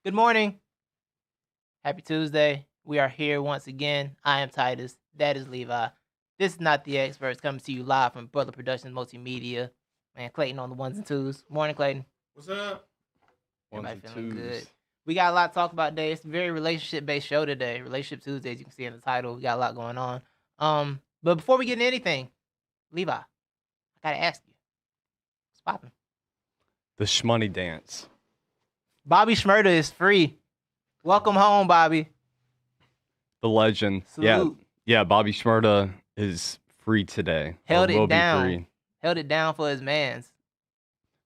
Good morning. Happy Tuesday. We are here once again. I am Titus. That is Levi. This is Not the Experts coming to you live from Butler Productions Multimedia. Man, Clayton on the ones and twos. Morning, Clayton. What's up? Everybody feeling good. We got a lot to talk about today. It's a very relationship-based show today. Relationship Tuesdays, you can see in the title. We got a lot going on. But before we get into anything, Levi, I gotta ask you. What's poppin'? The Shmoney Dance. Bobby Shmurda is free. Welcome home, Bobby. The legend. Salute. Yeah, Bobby Shmurda is free today. Held Or will it be down. free. Held it down for his mans.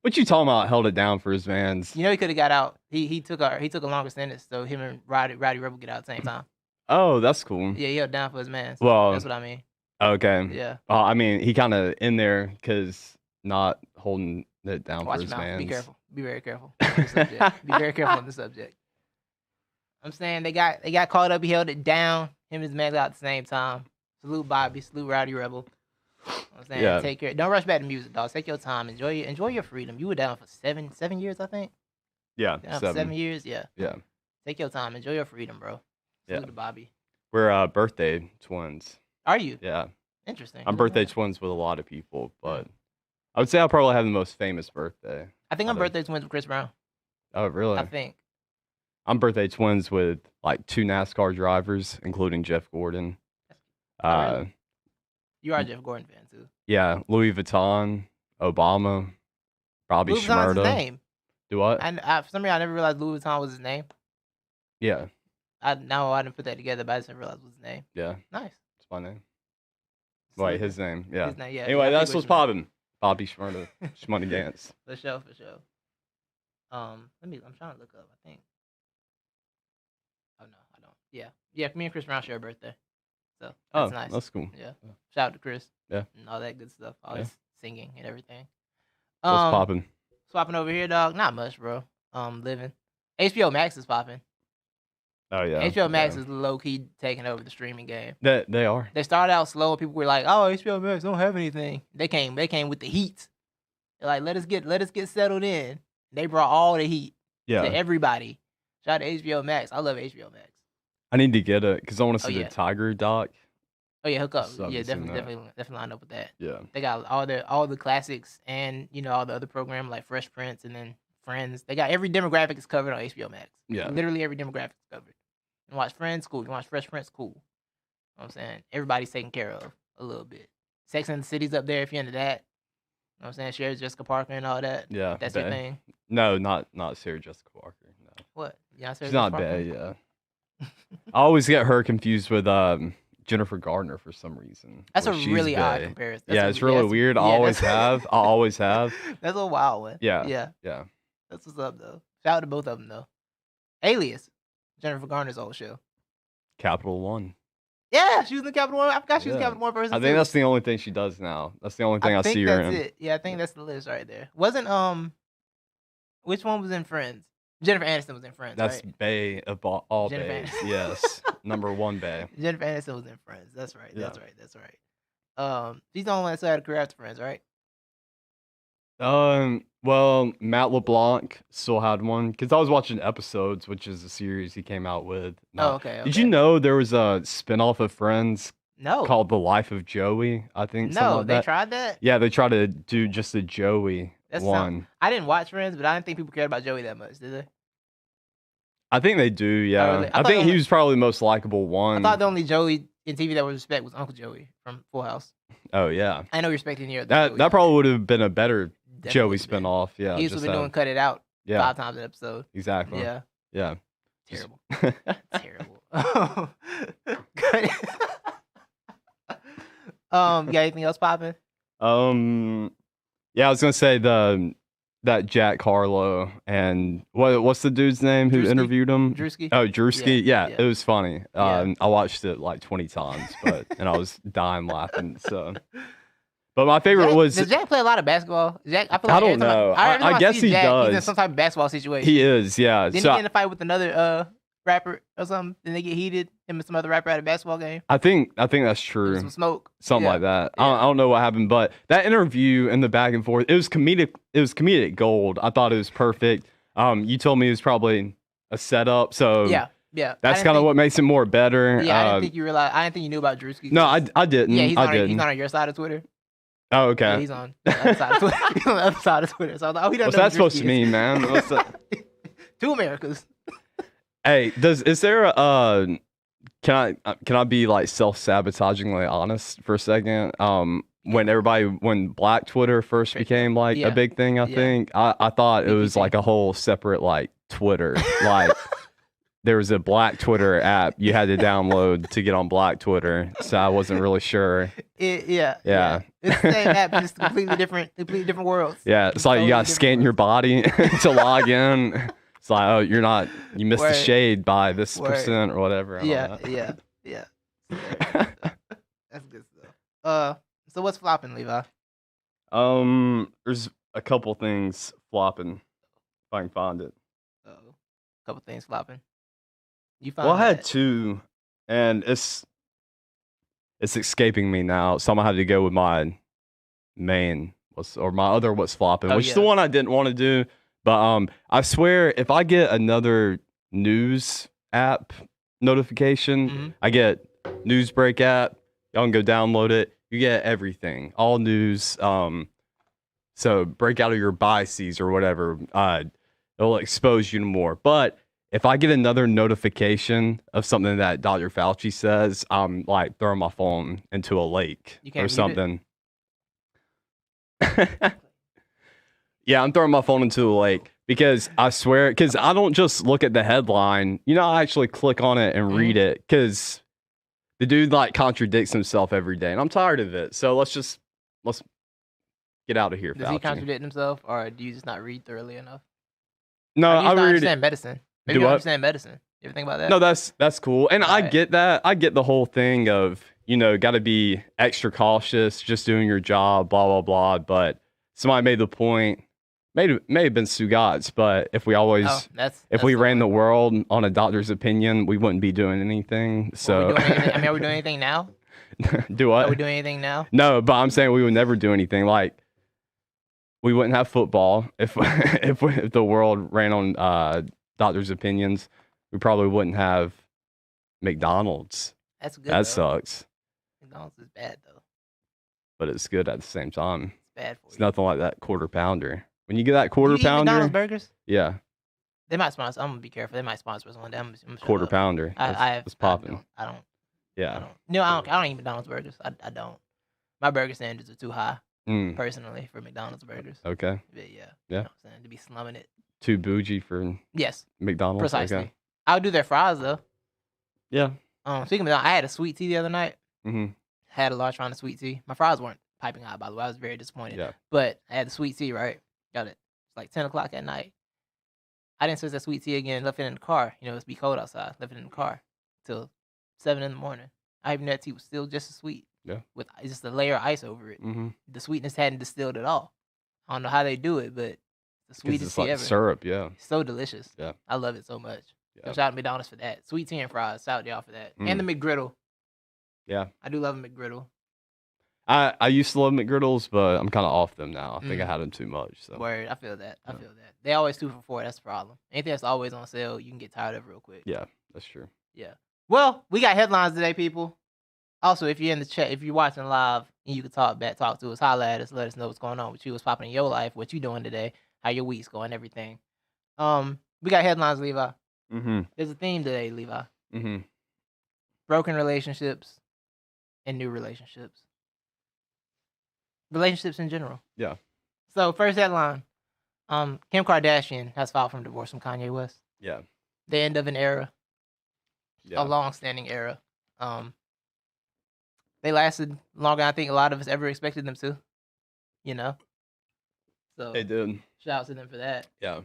What you talking about? Held it down for his mans. You know he could have got out. He took a longer sentence, so him and Roddy Rebel get out at the same time. Oh, that's cool. Yeah, he held down for his mans. Well, That's what I mean. Okay. Yeah. I mean, he kind of in there because not holding it down Watch for his your mouth. mans. Be careful. Be very careful. On the subject. Be very careful on the subject. I'm saying they got caught up. He held it down. Him and his man got out at the same time. Salute Bobby. Salute Roddy Rebel. I'm saying Yeah. take care. Don't rush back to music, dog. Take your time. Enjoy your freedom. You were down for seven years, I think. Yeah, Down for 7 years. Yeah. Yeah. Take your time. Enjoy your freedom, bro. Salute Yeah. to Bobby. We're birthday twins. Are you? Yeah. Interesting. I'm birthday twins with a lot of people, but I would say I probably have the most famous birthday. I think I'm out of- birthday twins with Chris Brown. Oh, really? I think. I'm birthday twins with like 2 NASCAR drivers, including Jeff Gordon. Oh, really? You are a Jeff Gordon fan too. Yeah, Louis Vuitton, Obama, Bobby Louis Vuitton's his Shmurda. name. Do what? For some reason, I never realized Louis Vuitton was his name. Yeah, I didn't put that together, but I just didn't realize it was his name. yeah, Nice. it's my name. Salute. Wait, his name. Yeah. His name, yeah. Anyway, I that's figured what's what you meant. popping. Bobby Shmurda, Shmoney Dance. For sure. I'm trying to look up. I think. Oh no, I don't. Yeah. Me and Chris Brown share a birthday, so that's Oh, nice. that's cool. Yeah. Shout out to Chris. Yeah. And all that good stuff. All Yeah. his singing and everything. What's popping? Swapping over here, dog. Not much, bro. Living. HBO Max is popping. Oh yeah. HBO Max yeah. is low key taking over the streaming game. They are. They started out slow, and people were like, "Oh, HBO Max don't have anything." They came with the heat. They're like, let us get settled in. They brought all the heat Yeah. to everybody. Shout out to HBO Max. I love HBO Max. I need to get it because I want to see yeah. the Tiger doc. Oh yeah, hook up. So I've Yeah, seen that. definitely line up with that. Yeah. They got all the classics and all the other programs like Fresh Prince and then Friends. They got every demographic is covered on HBO Max. Yeah. Literally every demographic is covered. You watch Friends, cool. You watch Fresh Prince, cool. You know what I'm saying? Everybody's taken care of a little bit. Sex and the City's up there if you're into that. You know what I'm saying? Shares Jessica Parker and all that. Yeah. That's your bae. thing. No, not Sarah Jessica Parker. No. What? Yeah, She's not bad. Yeah. I always get her confused with Jennifer Gardner for some reason. That's where a she's really odd bae. comparison. Yeah, it's really weird. I always have. I always have. That's a wild one. Yeah. Yeah. Yeah. That's what's up, though. Shout out to both of them, though. Alias. Jennifer Garner's old show. Capital One. Yeah, she was in Capital One. I forgot she was Yeah. Capital One person. I think too. that's the only thing she does now. That's the only thing I think see her that's in. it. Yeah, I think that's the list right there. Wasn't which one was in Friends? Jennifer Aniston was in Friends. That's right? Bae of all Jennifer Baes. Aniston. Yes. Number 1 Bae. Jennifer Aniston was in Friends. That's right. Yeah. That's right. She's the only one that still had a career after Friends, right? Well, Matt LeBlanc still had one because I was watching Episodes, which is a series he came out with. Oh, okay. Did you know there was a spinoff of Friends No. called The Life of Joey? I think. something No, like they that. tried that. Yeah, they tried to do just a Joey That's one. I didn't watch Friends, but I didn't think people cared about Joey that much, did they? I think they do. Yeah, really? I I thought think the he only- was probably the most likable I one. thought the only Joey in TV that was respect was Uncle Joey from Full House. Oh yeah, I know respect in here. that probably would have been a better Definitely Joey would've been. spinoff. Yeah, He used to just been have- doing Cut It Out yeah, 5 times an episode. exactly. Yeah, Yeah. terrible. Terrible. Cut it. You got anything else popping? Yeah, I was gonna say that Jack Harlow and what's the dude's name who Drewski? interviewed him? Drewski? Oh, Drewski. Yeah, Yeah, yeah. it was funny. Yeah. I watched it like 20 times, and I was dying laughing. So, but my favorite was Does Jack play a lot of basketball? Jack, I feel I like don't every time know. every time I guess see he Jack, He's in does. some type of basketball situation. he is. Yeah. Didn't So he get in a fight with another rapper or something? Then they get heated. Him and some other rapper at a basketball game. I think that's There was true. some smoke. Something Yeah. like that. Yeah. I don't know what happened, but that interview and the back and forth, it was comedic. It was comedic gold. I thought it was perfect. You told me it was probably a setup. So yeah. that's kind of what makes it more better. Yeah, I didn't think you realized. I didn't think you knew about Drewski. No, I didn't. Yeah, he's not on your side of Twitter. Oh, okay. Yeah, he's on the other side of Twitter. He's on the other side of Twitter. So I was like, oh, he doesn't What's know that who supposed Drewski to mean, man? What's that? Two Americas. Hey, is there a can I be like self-sabotagingly honest for a second? When Black Twitter first became like a big thing, I think I thought it was like a whole separate like Twitter. Like there was a Black Twitter app you had to download to get on Black Twitter, so I wasn't really sure. Yeah. It's the same app, just completely different worlds. Yeah, it's like you gotta scan your body to log in. It's like, oh, you missed the shade by this percent or whatever. Yeah. That's good stuff. So what's flopping, Levi? There's a couple things flopping, if I can find it. A couple things flopping. You found? Well, I had two, and it's escaping me now. So I'm gonna have to go with my main my other what's flopping, which is the one I didn't want to do. But I swear, if I get another news app notification, I get Newsbreak app. Y'all can go download it. You get everything, all news. So break out of your biases or whatever. It'll expose you to more. But if I get another notification of something that Dr. Fauci says, I'm like throwing my phone into a lake or something. Yeah, I'm throwing my phone into a lake because I swear, because I don't just look at the headline. I actually click on it and read it because the dude like contradicts himself every day, and I'm tired of it. So let's get out of here. Does he contradict himself, or do you just not read thoroughly enough? No, I read understand medicine. Maybe you don't understand medicine. You ever think about that? No, that's cool, and I get that. I get the whole thing of got to be extra cautious, just doing your job, blah blah blah. But somebody made the point. May have been Sugat's, but if we ran the world on a doctor's opinion, we wouldn't be doing anything. So, are we doing anything now? Do what? Are we doing anything now? No, but I'm saying we would never do anything. Like we wouldn't have football if the world ran on doctors' opinions. We probably wouldn't have McDonald's. That's good. That sucks. McDonald's is bad though, but it's good at the same time. It's bad for you. It's nothing like that quarter pounder. When you get that quarter pounder, McDonald's burgers? Yeah. They might sponsor. I'm gonna be careful. They might sponsor us one day. I'm quarter pounder. That's popping. I don't. Yeah. I don't eat McDonald's burgers. I don't. My burger standards are too high, personally, for McDonald's burgers. Okay. But yeah. Yeah. You know what I'm saying? To be slumming it. Too bougie for McDonald's. Precisely. Okay. I'll do their fries though. Yeah. Speaking of that, I had a sweet tea the other night. Had a large round of sweet tea. My fries weren't piping hot, by the way. I was very disappointed. Yeah. But I had the sweet tea, right? Got it. It's like 10 o'clock at night. I didn't switch that sweet tea again. Left it in the car. It's be cold outside. Left it in the car till 7 in the morning. I even knew that tea was still just as sweet. Yeah. With just a layer of ice over it. The sweetness hadn't distilled at all. I don't know how they do it, but the sweetest tea ever. Syrup, yeah. It's so delicious. Yeah. I love it so much. Yeah. So shout out to McDonald's for that. Sweet tea and fries. Shout out to y'all for that. And the McGriddle. Yeah. I do love a McGriddle. I used to love McGriddles, but I'm kind of off them now. I think I had them too much. So. Word, I feel that. I feel that. They always 2 for $4. That's the problem. Anything that's always on sale, you can get tired of real quick. Yeah, that's true. Yeah. Well, we got headlines today, people. Also, if you're in the chat, if you're watching live and you can talk to us, holla at us, let us know what's going on with you, what's popping in your life, what you doing today, how your week's going, everything. We got headlines, Levi. There's a theme today, Levi. Broken relationships and new relationships. Relationships in general. Yeah. So first headline, Kim Kardashian has filed for divorce from Kanye West. Yeah. The end of an era. Yeah. A long-standing era. They lasted longer than I think a lot of us ever expected them to. So they did. Shout out to them for that. Yeah.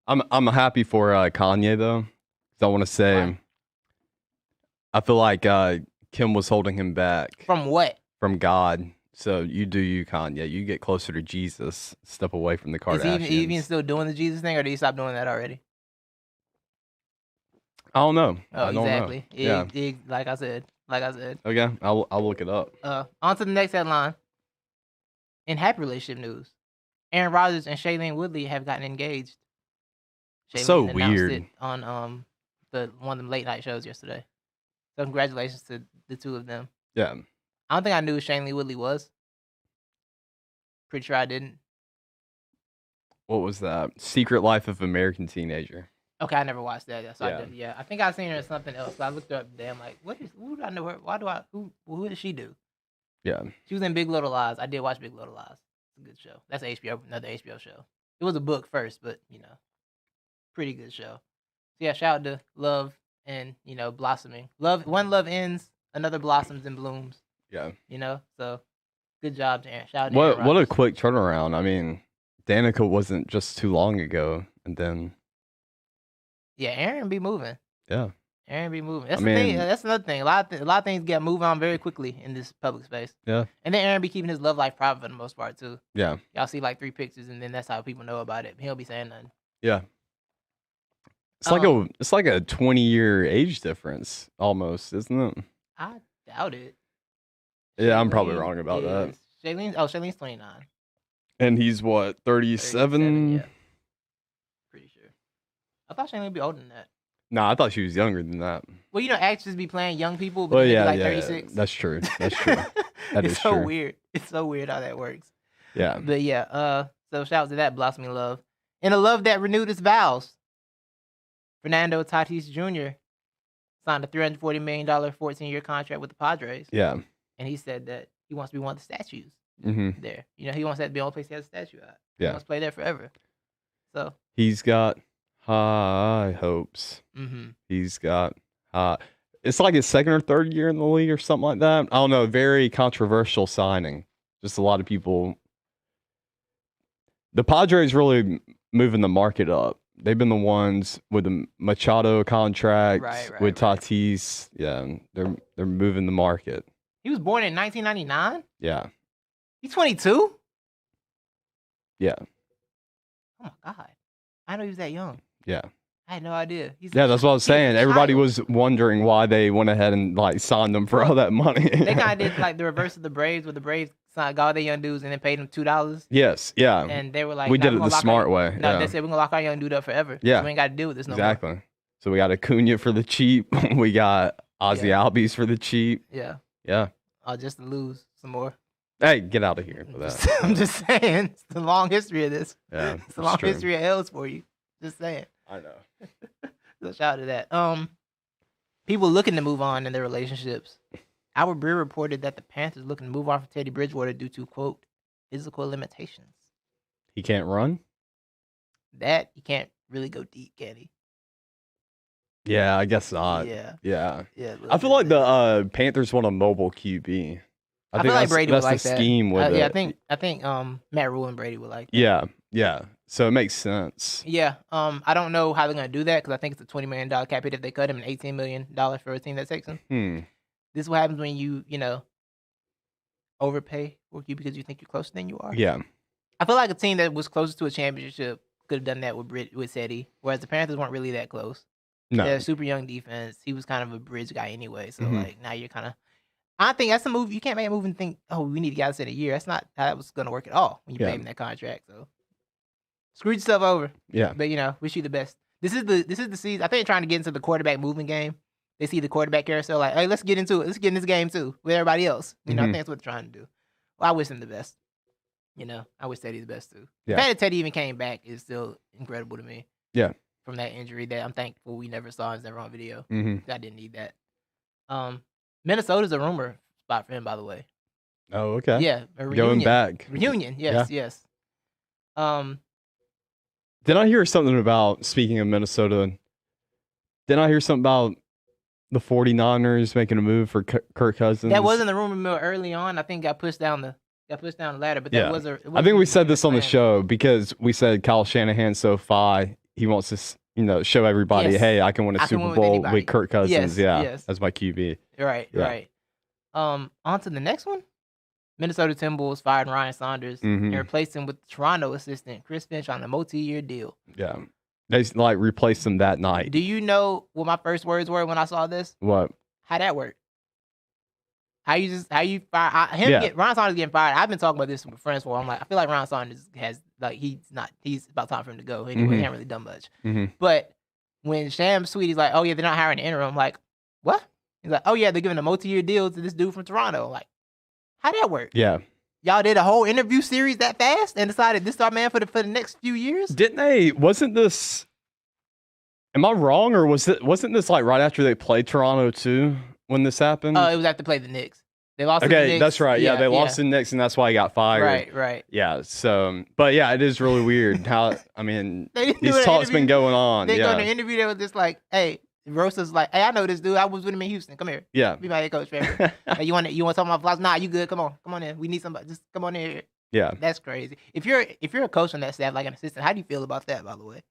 I'm happy for Kanye though. 'Cause I want to say, why? I feel like Kim was holding him back. From what? From God. So you do you, Kanye. You get closer to Jesus. Step away from the Kardashians. Is he even still doing the Jesus thing, or did he stop doing that already? I don't know. Oh, I don't exactly. know. Yeah. Like I said. Okay, I'll look it up. On to the next headline. In happy relationship news, Aaron Rodgers and Shailene Woodley have gotten engaged. Shailene So announced weird. it on one of them late night shows yesterday. So congratulations to the two of them. Yeah. I don't think I knew who Shailene Woodley was. Pretty sure I didn't. What was that? Secret Life of American Teenager. Okay, I never watched that. So Yeah. I think I seen her in something else. So I looked her up today. I'm like, who do I know her? Who did she do? Yeah. She was in Big Little Lies. I did watch Big Little Lies. It's a good show. That's another HBO show. It was a book first, but pretty good show. So yeah, shout out to Love and blossoming. One love ends, another blossoms and blooms. Yeah. So good job to Aaron. Shout out to Aaron What a Rodgers. quick turnaround. I mean, Danica wasn't just too long ago, and then Yeah, Aaron be moving. yeah. Aaron be moving. That's the thing. That's another thing. A lot of things get moved on very quickly in this public space. Yeah. And then Aaron be keeping his love life private for the most part too. Yeah. Y'all see like 3 pictures, and then that's how people know about it. He don't be saying nothing. Yeah. It's like a 20-year age difference almost, isn't it? I doubt it. Yeah, I'm probably wrong about that. Shailene's 29. And he's what, 37? Yeah. Pretty sure. I thought Shailene would be older than that. No, I thought she was younger than that. Well, actors be playing young people, but Well, they be yeah, like yeah, 36. That's true. That's true. That is It's so true. weird. It's so weird how that works. Yeah. But yeah, so shout out to that blossoming love. And a love that renewed its vows. Fernando Tatis Jr. signed a $340 million 14-year contract with the Padres. Yeah. And he said that he wants to be one of the statues Mm-hmm. there. He wants that to be the only place he has a statue at. Yeah. He wants to play there forever. So. He's got high hopes. Mm-hmm. He's got it's like his second or third year in the league or something like that. I don't know. Very controversial signing. Just a lot of people. The Padres really moving the market up. They've been the ones with the Machado contract, with Tatis. Yeah, they're moving the market. He was born in 1999? Yeah. He's 22? Yeah. Oh my God. I know he was that young. Yeah. I had no idea. That's what I was saying. Everybody was wondering why they went ahead and signed them for all that money. They kind of did like the reverse of the Braves, where the Braves signed all their young dudes and then paid them $2. Yes, yeah. And they were like, we did it the smart way. No, yeah. They said we're gonna lock our young dude up forever. Yeah, so we ain't got to deal with this no more. Exactly. So we got Acuna for the cheap. We got Ozzy Albies for the cheap. Yeah. Yeah. Just to lose some more. Hey, get out of here with that. I'm just saying, it's the long history of this. Yeah, it's a long history of L's for you. Just saying. I know. So shout out to that. People looking to move on in their relationships. Albert Breer reported that the Panthers looking to move on from Teddy Bridgewater due to, quote, physical limitations. He can't run? That he can't really go deep, can he? Yeah, I guess not. Yeah. I feel like the Panthers want a mobile QB. I feel like Brady would like the scheme with it. it. I think Matt Rule and Brady would like that. Yeah. So it makes sense. Yeah. I don't know how they're gonna do that because I think it's a $20 million cap hit if they cut him, and $18 million for a team that takes him. This is what happens when you overpay for you because you think you're closer than you are. Yeah. I feel like a team that was closest to a championship could have done that with Teddy, whereas the Panthers weren't really that close. No. They're a super young defense. He was kind of a bridge guy anyway. So now you're kind of. I think that's a move. You can't make a move and think, oh, we need to get us in a year. That's not how that was going to work at all when you pay him that contract. So screw yourself over. Yeah. But wish you the best. This is the season. I think they're trying to get into the quarterback moving game. They see the quarterback carousel like, hey, let's get into it. Let's get in this game too with everybody else. I think that's what they're trying to do. Well, I wish them the best. I wish Teddy the best too. Yeah. The fact that Teddy even came back is still incredible to me. Yeah. From that injury that I'm thankful we never saw. It's never on video. I didn't need that. Minnesota's a rumor spot for him, by the way. Oh, okay. Yeah, a reunion. Going back. Reunion, yes. Did I hear something about, speaking of Minnesota, did I hear something about the 49ers making a move for Kirk Cousins? That wasn't the rumor mill early on. I think got pushed down the ladder, but that was I think we said this on the show because we said Kyle Shanahan's so fine. He wants to, show everybody, hey, I can win a Super Bowl with Kirk Cousins. Yes. As my QB. Right. On to the next one. Minnesota Timberwolves fired Ryan Saunders and replaced him with Toronto assistant Chris Finch on a multi-year deal. Yeah. They replaced him that night. Do you know what my first words were when I saw this? What? How that worked? How you fire Ron Saunders getting fired? I've been talking about this with friends for. I'm like, I feel like Ron Saunders he's about time for him to go anyway. He hasn't really done much. But when Sham Sweetie's like, oh yeah, they're not hiring an interim. I'm like, what? He's like, oh yeah, they're giving a multi-year deal to this dude from Toronto. I'm like, how'd that work? Yeah. Y'all did a whole interview series that fast and decided this is our man for the next few years? Didn't they? Wasn't this? Am I wrong, or wasn't this like right after they played Toronto too when this happened? It was after they played the Knicks. They lost. Okay, to the Knicks. That's right. Yeah, they lost to the Knicks, and that's why he got fired. Right. Yeah. So, but yeah, it is really weird how. I mean, these talks been going on. They go to the interview. They were just like, "Hey." Rosa's like, hey, I know this dude. I was with him in Houston. Come here. Yeah. Be my head coach, forever. Hey, you want to talk about vlogs? Nah, you good. Come on in. We need somebody. Just come on in here. Yeah. That's crazy. If you're a coach on that staff, like an assistant, how do you feel about that, by the way?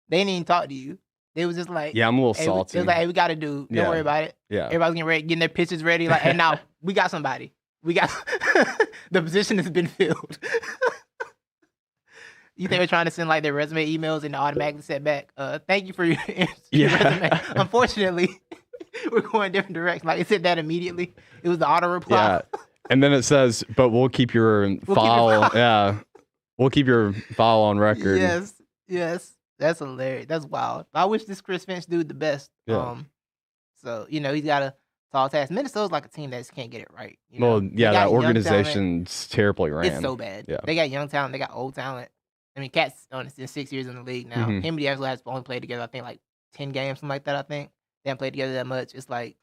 They didn't even talk to you. They was just like, yeah, I'm a little salty. It was like, hey, we got a dude. Don't worry about it. Yeah. Everybody's getting their pitches ready. Like, hey, now we got somebody. We got the position has been filled. You think they're trying to send like their resume emails and automatically set back? Thank you for your resume. Unfortunately, we're going different directions. Like it said that immediately. It was the auto reply. Yeah. And then it says, but we'll keep your file. Yeah. We'll keep your file on record. Yes. That's hilarious. That's wild. I wish this Chris Finch dude the best. Yeah. So, he's got a tall task. Minnesota's like a team that just can't get it right. That organization's terribly ran. It's so bad. Yeah. They got young talent. They got old talent. I mean, Cat's in 6 years in the league now. Him and D'Angelo has only played together, I think, like 10 games, something like that. I think they haven't played together that much. It's like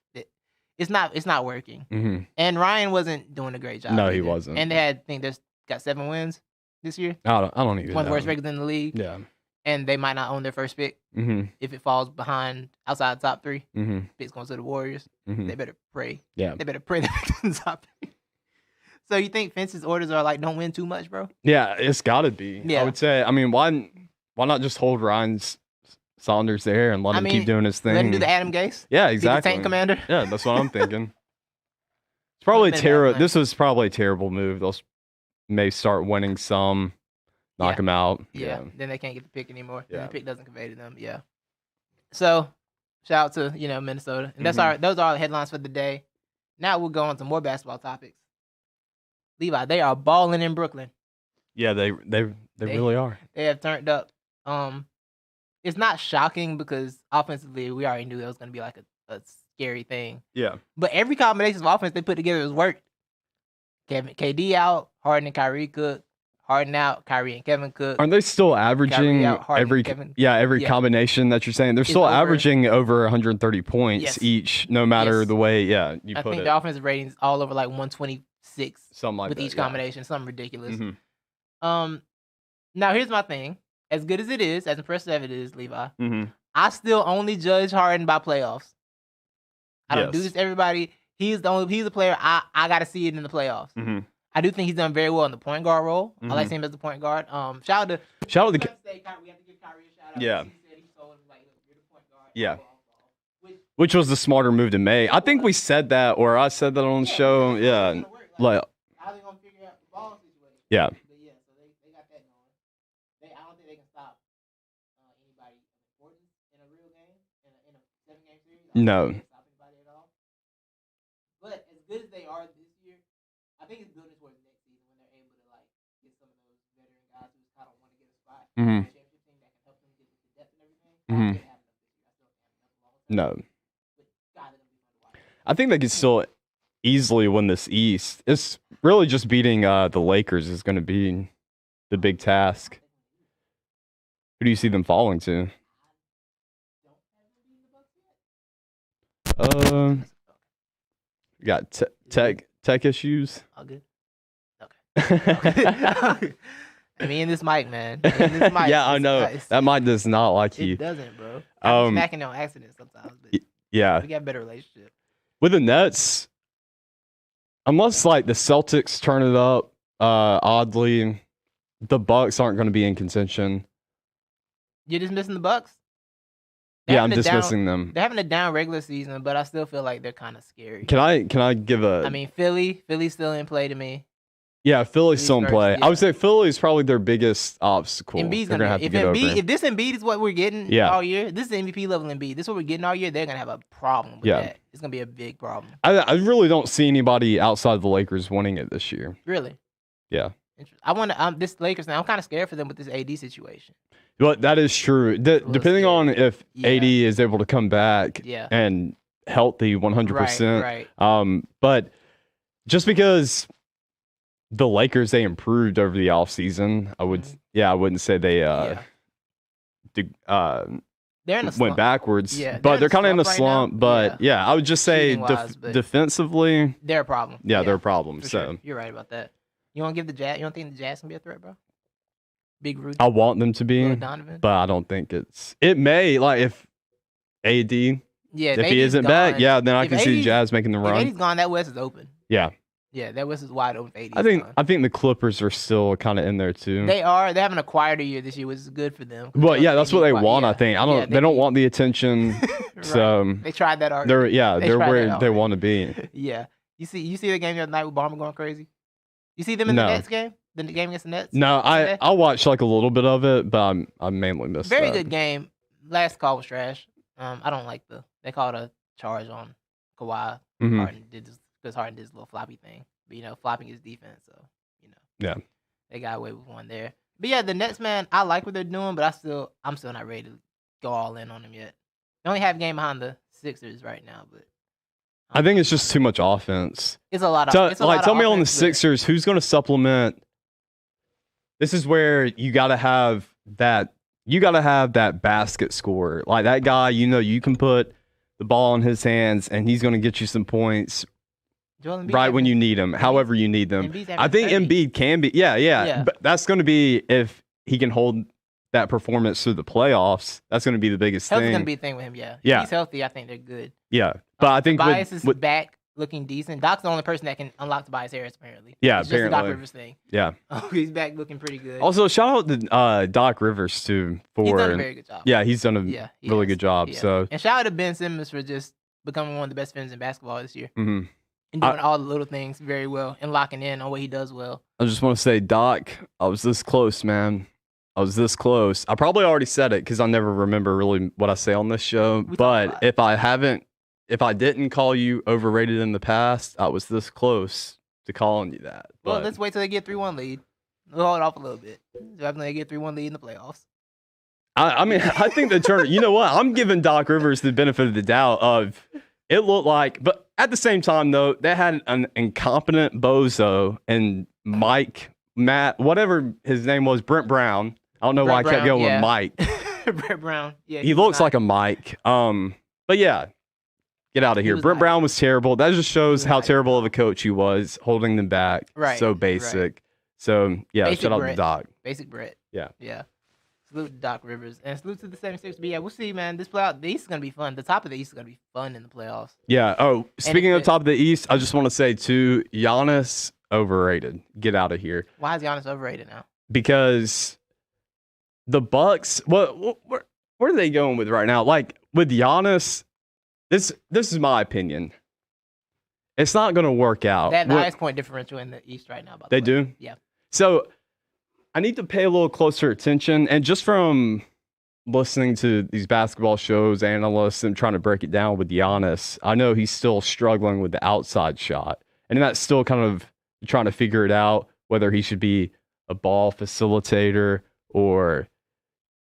it's not working. And Ryan wasn't doing a great job. No, he wasn't. And they got 7 wins this year. I don't even know. One of the worst records in the league. Yeah. And they might not own their first pick if it falls behind outside the top 3. Picks going to the Warriors. They better pray. Yeah. They better pray they pick in the top 3. So you think Finch's orders are like, don't win too much, bro? Yeah, it's got to be. Yeah. I would say. I mean, why not just hold Ryan Saunders there and let him keep doing his thing? Let him do the Adam Gase. Yeah, exactly. Tank commander. Yeah, that's what I'm thinking. It's probably terrible. This was probably a terrible move. They'll may start winning some, knock him out. Yeah. Then they can't get the pick anymore. Yeah. The pick doesn't convey to them. Yeah. So shout out to Minnesota, and those are all the headlines for the day. Now we'll go on to more basketball topics. Levi, they are balling in Brooklyn. Yeah, they really are. They have turned up. It's not shocking because offensively, we already knew that was going to be like a scary thing. Yeah. But every combination of offense they put together has worked. KD out, Harden and Kyrie Cook. Harden out, Kyrie and Kevin Cook. Aren't they still averaging out, every combination that you're saying? They're still averaging over 130 points each, no matter the way. Yeah, you put it. I think the offensive ratings all over like 126, something like with that, each combination, something ridiculous. Now here's my thing: as good as it is, as impressive as it is, Levi, I still only judge Harden by playoffs. I don't do this to everybody. He's the player I got to see it in the playoffs. I do think he's done very well in the point guard role. I like seeing him as the point guard. Shout out to we have to give Kyrie a shout out. Yeah. Yeah. Which was the smarter move to make. I think we said that, or I said that on the show. Yeah. Like, how they gonna figure out the ball situation? Yeah. But yeah, so they got that going. I don't think they can stop anybody important in a real game, in a 7-game series. No. Stop anybody at all. But as good as they are this year, I think it's building towards next season when they're able to like get some of those veteran guys who kind of want to get a spot. Championship team that can help them get the depth and everything. No. I think they could still easily win this East. It's really just beating the Lakers is going to be the big task. Who do you see them falling to? You got tech issues. All good. Okay. Me and this mic, man. Yeah, I know. That mic does not like you. It doesn't, bro. I'm smacking on accident sometimes. But yeah. We got a better relationship. With the Nets, unless like the Celtics turn it up, oddly, the Bucks aren't going to be in contention. You're just missing the Bucks? Yeah, I'm dismissing them. They're having a down regular season, but I still feel like they're kind of scary. Can I give a? I mean, Philly's still in play to me. Yeah, Philly's still in play. Yeah. I would say Philly is probably their biggest obstacle. Embiid's gonna have to get over. If this Embiid is what we're getting all year, this is MVP level Embiid. This is what we're getting all year. They're gonna have a problem with that. It's gonna be a big problem. I really don't see anybody outside the Lakers winning it this year. Really? Yeah. I want to. This Lakers now. I'm kind of scared for them with this AD situation. But that is true. Depending on if AD is able to come back and healthy 100%. Right. But just because the Lakers, they improved over the offseason, I wouldn't say they they're in a slump. went backwards. Yeah, but they're kind of in a right slump. now. But I would just say defensively, they're a problem. Yeah, they're a problem. For So sure. You're right about that. You want to give the Jazz? You don't think the Jazz can be a threat, bro? Big Rudy. I want them to be, but I don't think it may, like, if AD, if he isn't back, then I can see the Jazz making the run. If AD's gone, that West is open. Yeah, that West is wide open for AD. I think the Clippers are still kind of in there too. They are. They're having a quieter year this year, which is good for them. Well, that's what they want. I think. They don't want the attention. Right. So they tried that already. They're where they want to be. Yeah. You see the game the other night with Ballmer going crazy? You see them in the Nets game? The game against the Nets? No, I watched like a little bit of it, but I mainly missed Very that. good game. Last call was trash. I don't like they called a charge on Kawhi. Harden did this little floppy thing. But flopping his defense, so they got away with one there. But yeah, the Nets, man, I like what they're doing, but I'm still not ready to go all in on them yet. They only have a game behind the Sixers right now, but I think it's just too much offense. It's a lot of tell me on the Sixers, who's going to supplement? This is where you got to have that. You got to have that basket scorer, like that guy. You can put the ball in his hands, and he's going to get you some points right when you need them, however you need them. I think 30. Embiid can be, yeah. But that's going to be if he can hold that performance through the playoffs. That's going to be the biggest thing. Health's going to be a thing with him, If he's healthy, I think they're good. Yeah, but I think Tobias is back looking decent. Doc's the only person that can unlock Tobias Harris, apparently. Yeah, it's apparently. Just the Doc Rivers thing. Yeah. He's back looking pretty good. Also, shout out to Doc Rivers, too. He's done a very good job. Yeah, he's done a really good job. Yeah. So, and shout out to Ben Simmons for just becoming one of the best defenders in basketball this year. Mm-hmm. And doing all the little things very well and locking in on what he does well. I just want to say, Doc, I was this close, man. I was this close. I probably already said it because I never remember really what I say on this show. But if I didn't call you overrated in the past, I was this close to calling you that. Well, let's wait till they get 3-1 lead. We'll hold off a little bit. Definitely they get 3-1 lead in the playoffs. I mean, I think the turn. You know what? I'm giving Doc Rivers the benefit of the doubt of it looked like, but at the same time though, they had an incompetent bozo and Matt, whatever his name was, Brent Brown. I don't know why I kept going with Mike. Brent Brown. Yeah, he looks like a Mike. But yeah, get out of here. Brent Brown was terrible. That just shows how terrible of a coach he was, holding them back. Right. So basic. Right. So yeah, basic shout out Brett. to Doc. Basic Brett. Yeah. Yeah. Salute to Doc Rivers and salute to the 76ers. But yeah, we'll see, man. The East is gonna be fun. The top of the East is gonna be fun in the playoffs. Yeah. Oh, speaking of top of the East, I just want to say too, Giannis overrated. Get out of here. Why is Giannis overrated now? Because the Bucks, where are they going with right now? Like with Giannis, this is my opinion. It's not going to work out. They have the highest point differential in the East right now. By the way. They do? Yeah. So I need to pay a little closer attention. And just from listening to these basketball shows, analysts, and trying to break it down with Giannis, I know he's still struggling with the outside shot. And that's still kind of trying to figure it out, whether he should be a ball facilitator or...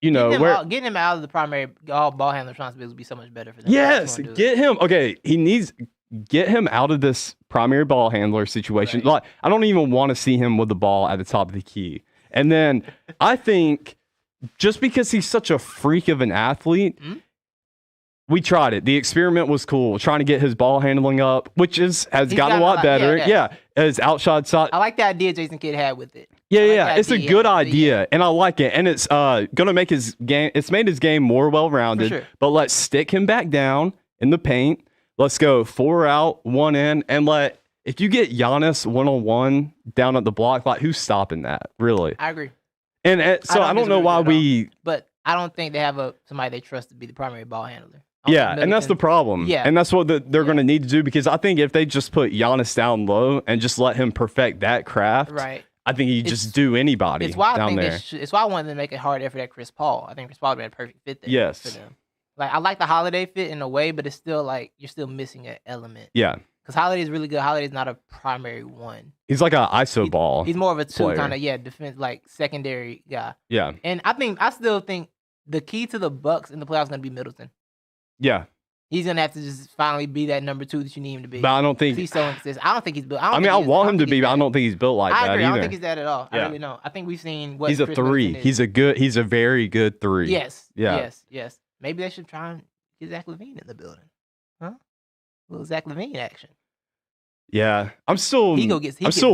getting him out of the primary ball handler responsibility would be so much better for them. Yes, get him. Okay, get him out of this primary ball handler situation. Right. Like, I don't even want to see him with the ball at the top of the key. And then I think just because he's such a freak of an athlete, we tried it. The experiment was cool. Trying to get his ball handling up, which has gotten a lot better. Yeah. His outside shot. I like the idea Jason Kidd had with it. Yeah. It's a good idea, and I like it. And it's gonna make his game. It's made his game more well-rounded. Sure. But let's stick him back down in the paint. Let's go 4 out, 1 in, and if you get Giannis 1-on-1 down at the block, like who's stopping that? Really? I agree. And so I don't know why but I don't think they have somebody they trust to be the primary ball handler. Yeah, and that's the problem. Yeah. And that's what they're going to need to do, because I think if they just put Giannis down low and just let him perfect that craft, right. I think he just do anybody it's why down there. It's why I wanted to make it hard effort at Chris Paul. I think Chris Paul would be a perfect fit there Yes. for them. Like, I like the Holiday fit in a way, but it's still like you're still missing an element. Yeah. Because Holiday is really good. Holiday's not a primary one. He's like an ISO ball. He's more of a two kind of, player. defense, like secondary guy. Yeah. And I still think the key to the Bucks in the playoffs is going to be Middleton. Yeah. He's going to have to just finally be that number 2 that you need him to be. But I don't think he's so inconsistent. I don't think he's built. I want him to be, but I don't think he's built like that I agree. either. I don't think he's that at all. Yeah. I really don't. I think we've seen what he's a Chris 3. Middleton is. He's a very good 3. Yes. Yeah. Yes. Maybe they should try and get Zach LaVine in the building. Huh? A little Zach LaVine action. Yeah. I'm still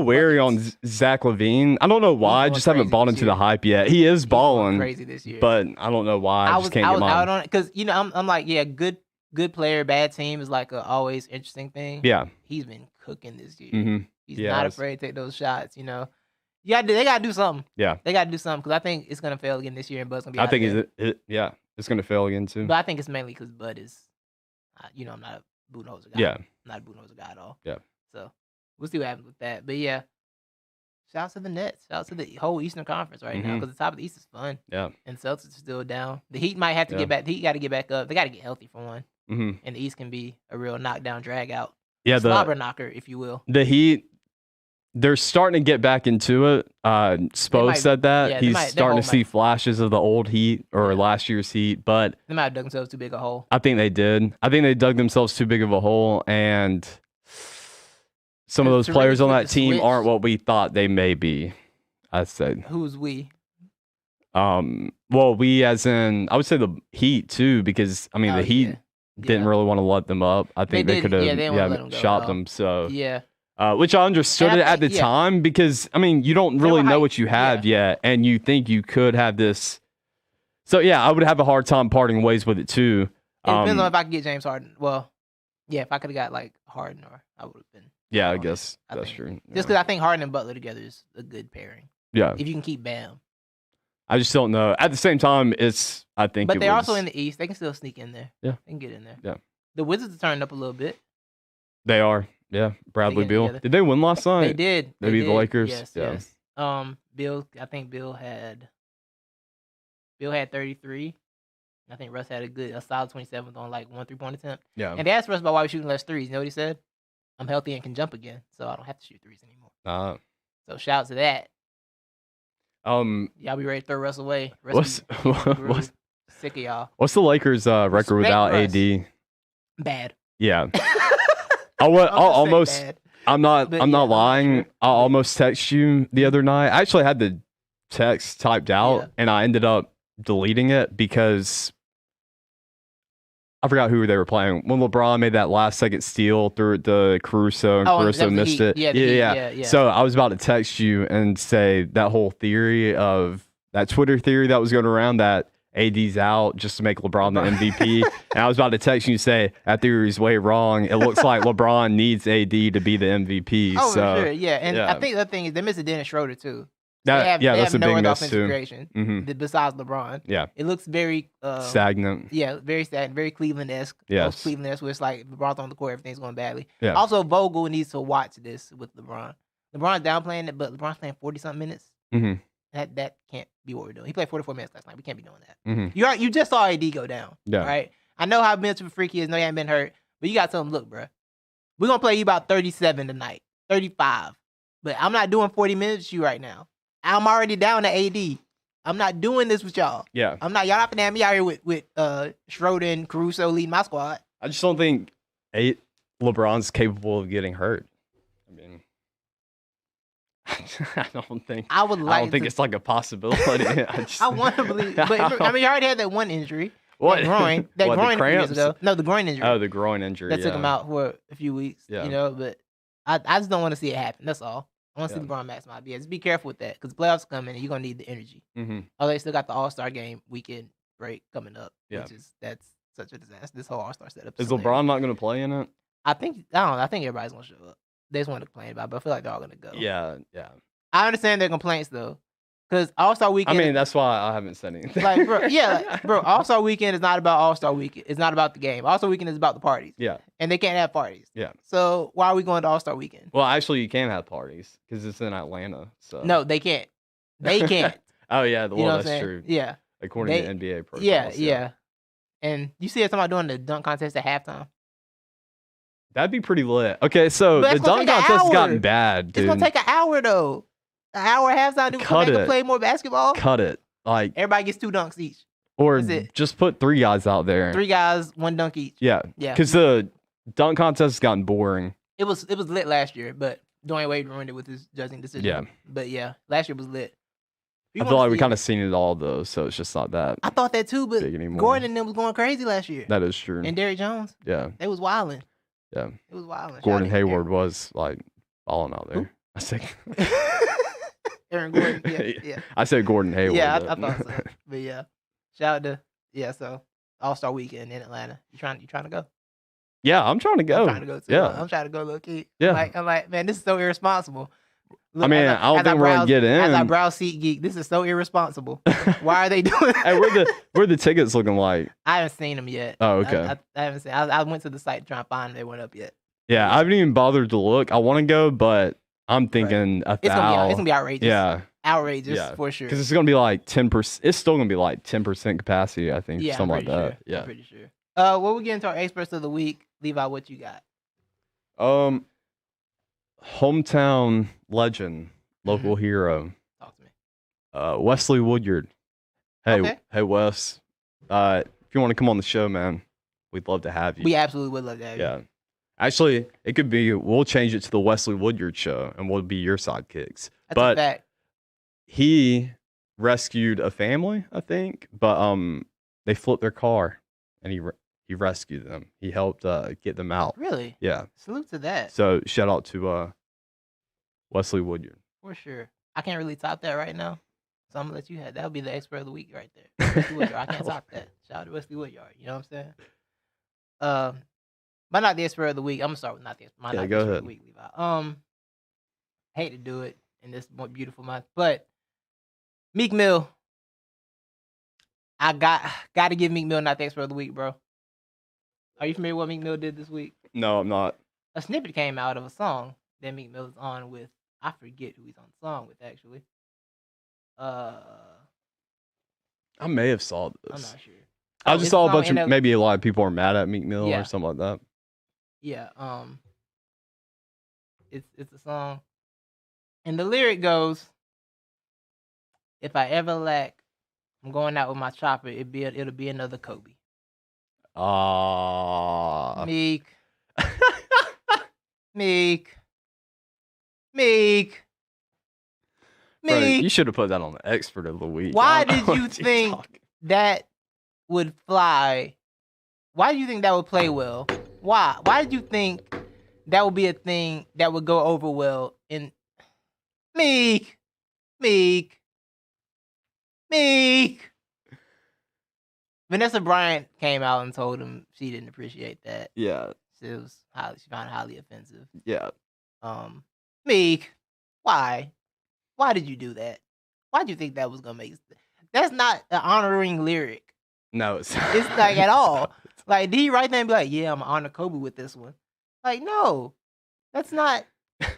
wary on Zach LaVine. I don't know why. I just haven't bought into the hype yet. He is balling crazy this year. But I don't know why. I just can't get mine. out on it because I'm like, yeah, good player, bad team is like a always interesting thing. Yeah. He's been cooking this year. Mm-hmm. He's not afraid to take those shots, Yeah, they gotta do something. Yeah. They gotta do something because I think it's gonna fail again this year and Bud's gonna be I think it's gonna fail again too. But I think it's mainly because Bud is I'm not a Budenholzer guy. Yeah. I'm not a Budenholzer guy at all. Yeah. So we'll see what happens with that. But yeah, shout out to the Nets. Shout out to the whole Eastern Conference right now because the top of the East is fun. Yeah. And Celtics are still down. The Heat might have to get back. The Heat got to get back up. They got to get healthy for one. Mm-hmm. And the East can be a real knockdown, drag out. Yeah, slobber knocker, if you will. The Heat, they're starting to get back into it. Spo said that. Yeah, he's starting to see flashes of the old Heat or last year's Heat, but they might have dug themselves too big a hole. I think they did. I think they dug themselves too big of a hole, and some of those players on that team aren't what we thought they may be. I said. Who's we? Well, we as in, I would say the Heat too, because I mean the Heat didn't really want to let them up. I think they could have shopped them. So yeah. Which I understood it at the time because, I mean, you don't really know what you have yet, and you think you could have this. So, yeah, I would have a hard time parting ways with it, too. It depends on if I could get James Harden. Well, yeah, if I could have got, like, Harden, or I would have been. Yeah, I guess that's true. Just because I think Harden and Butler together is a good pairing. Yeah. If you can keep Bam. I just don't know. At the same time, I think But they're also in the East. They can still sneak in there. Yeah. They can get in there. Yeah. The Wizards are turned up a little bit. They are. Yeah, Bradley Beal. Did they win last night? They did. They beat the Lakers. Yes. Bill. I think Bill had 33. I think Russ had a solid 27th on like 1 3-point attempt. Yeah. And they asked Russ about why we're shooting less threes. You know what he said? I'm healthy and can jump again, so I don't have to shoot threes anymore. So shout out to that. Y'all be ready to throw Russ away. What's sick of y'all? What's the Lakers' record without AD? Bad. Yeah. I'm not lying. I almost texted you the other night. I actually had the text typed out and I ended up deleting it because I forgot who they were playing. When LeBron made that last second steal through the Caruso and Caruso missed it. Yeah. So I was about to text you and say that whole theory of that Twitter theory that was going around that AD's out just to make LeBron the MVP. And I was about to text you and say that theory is way wrong. It looks like LeBron needs AD to be the MVP. Oh, so, for sure. Yeah. And I think the other thing is they missed Dennis Schroeder too. That's a big miss too. Besides LeBron. Yeah. It looks very stagnant. Yeah, very stagnant, very Cleveland-esque. Yes. Cleveland-esque where it's like LeBron's on the court, everything's going badly. Yeah. Also, Vogel needs to watch this with LeBron. LeBron's downplaying it, but LeBron's playing 40-something minutes. Mm-hmm. That can't be what we're doing. He played 44 minutes last night. We can't be doing that. Mm-hmm. You just saw AD go down. Yeah. Right? I know how mental freak he is. No, he hasn't been hurt. But you got to tell him, look, bro, we're going to play you about 37 tonight, 35. But I'm not doing 40 minutes with you right now. I'm already down to AD. I'm not doing this with y'all. Yeah. Y'all not gonna have me out here with Schroeder and Caruso leading my squad. I just don't think LeBron's capable of getting hurt. I mean, I don't think it's like a possibility. I want to believe, but I mean, he already had that one injury. What? Groin. That groin years ago. No, the groin injury. Oh, the groin injury. That took him out for a few weeks. Yeah. But I just don't want to see it happen. That's all. I want to see LeBron maximize. Yeah, just be careful with that because playoffs coming and you're gonna need the energy. Mm-hmm. Oh, they still got the All-Star game weekend break coming up. Yeah, that's such a disaster. This whole All-Star setup. Is LeBron not gonna play in it? I don't know. I think everybody's gonna show up. They just want to complain about it, but I feel like they're all gonna go. Yeah. I understand their complaints though. Because All-Star Weekend. I mean, that's why I haven't said anything. Like, bro, yeah, bro. All-Star Weekend is not about All-Star Weekend. It's not about the game. All-Star Weekend is about the parties. Yeah. And they can't have parties. Yeah. So why are we going to All-Star Weekend? Well, actually, you can have parties because it's in Atlanta. So no, they can't. They can't. Oh yeah, that's true. Yeah. According to NBA protocols. Yeah. And you see somebody doing the dunk contest at halftime. That'd be pretty lit. Okay, so the dunk contest has gotten bad, dude. It's gonna take an hour though. An hour halftime. Do we can play more basketball? Cut it. Like everybody gets 2 dunks each. Or just put 3 guys out there. 3 guys, 1 dunk each. Yeah. Because the dunk contest has gotten boring. It was lit last year, but Dwayne Wade ruined it with his judging decision. Yeah. But yeah, last year was lit. I feel like we kind of seen it all though, so it's just not that. I thought that too, but Gordon and them was going crazy last year. That is true. And Derrick Jones. Yeah. They was wilding. Yeah. It was wilding. Gordon Hayward was like balling out there. I said Aaron Gordon. Yeah. I said Gordon Hayward. Yeah, I thought so. But yeah. Shout out to so All-Star Weekend in Atlanta. You trying to go? Yeah, I'm trying to go. I'm trying to go too. Yeah. I'm trying to go low key. Yeah. I'm like, man, this is so irresponsible. Look, I mean, I don't think we're gonna get in. As I browse Seat Geek, this is so irresponsible. Why are they doing that? Hey, where the tickets looking like? I haven't seen them yet. Oh, okay. I haven't seen. I went to the site to try and find them. They weren't up yet. Yeah, I haven't even bothered to look. I want to go, but I'm thinking it's gonna be outrageous. Yeah, outrageous for sure. Because it's gonna be like 10%. It's still gonna be like 10% capacity. I think. Yeah, something like that. Sure. Yeah, I'm pretty sure. Well, we get into our experts of the week. Levi, what you got? Hometown legend. Local hero. Talk to me. Wesley Woodyard. Hey, okay. Hey, Wes. If you want to come on the show, man, we'd love to have you. We absolutely would love to have you. Yeah. Actually, it could be, we'll change it to the Wesley Woodyard show, and we'll be your sidekicks. That's a fact. He rescued a family, I think, but they flipped their car, and he rescued them. He helped get them out. Really? Yeah. Salute to that. So shout out to Wesley Woodyard. For sure. I can't really top that right now. So I'm going to let you have that. That'll be the expert of the week right there. Wesley Woodyard. I can't top that. Shout out to Wesley Woodyard. You know what I'm saying? But not the expert of the week. I'm going to start with not the expert. Go ahead. Of the week, Levi. Hate to do it in this beautiful month. But Meek Mill. I got to give Meek Mill not the expert of the week, bro. Are you familiar with what Meek Mill did this week? No, I'm not. A snippet came out of a song that Meek Mill is on with. I forget who he's on the song with, actually. I may have saw this. I'm not sure. I just saw a bunch of, maybe a lot of people are mad at Meek Mill or something like that. Yeah. It's a song. And the lyric goes, if I ever lack, I'm going out with my chopper, it'll be another Kobe. Meek. Bro, you should have put that on the expert of the week. Why did you think that would fly? Why do you think that would play well? Why? Why did you think that would be a thing that would go over well in Meek? Vanessa Bryant came out and told him she didn't appreciate that. Yeah. She found it highly offensive. Yeah. Meek, why? Why did you do that? Why did you think that was gonna make? That's not an honoring lyric. No, it's like at all. Like, did he write that and be like, "Yeah, I'm gonna honor Kobe with this one"? Like, no, that's not.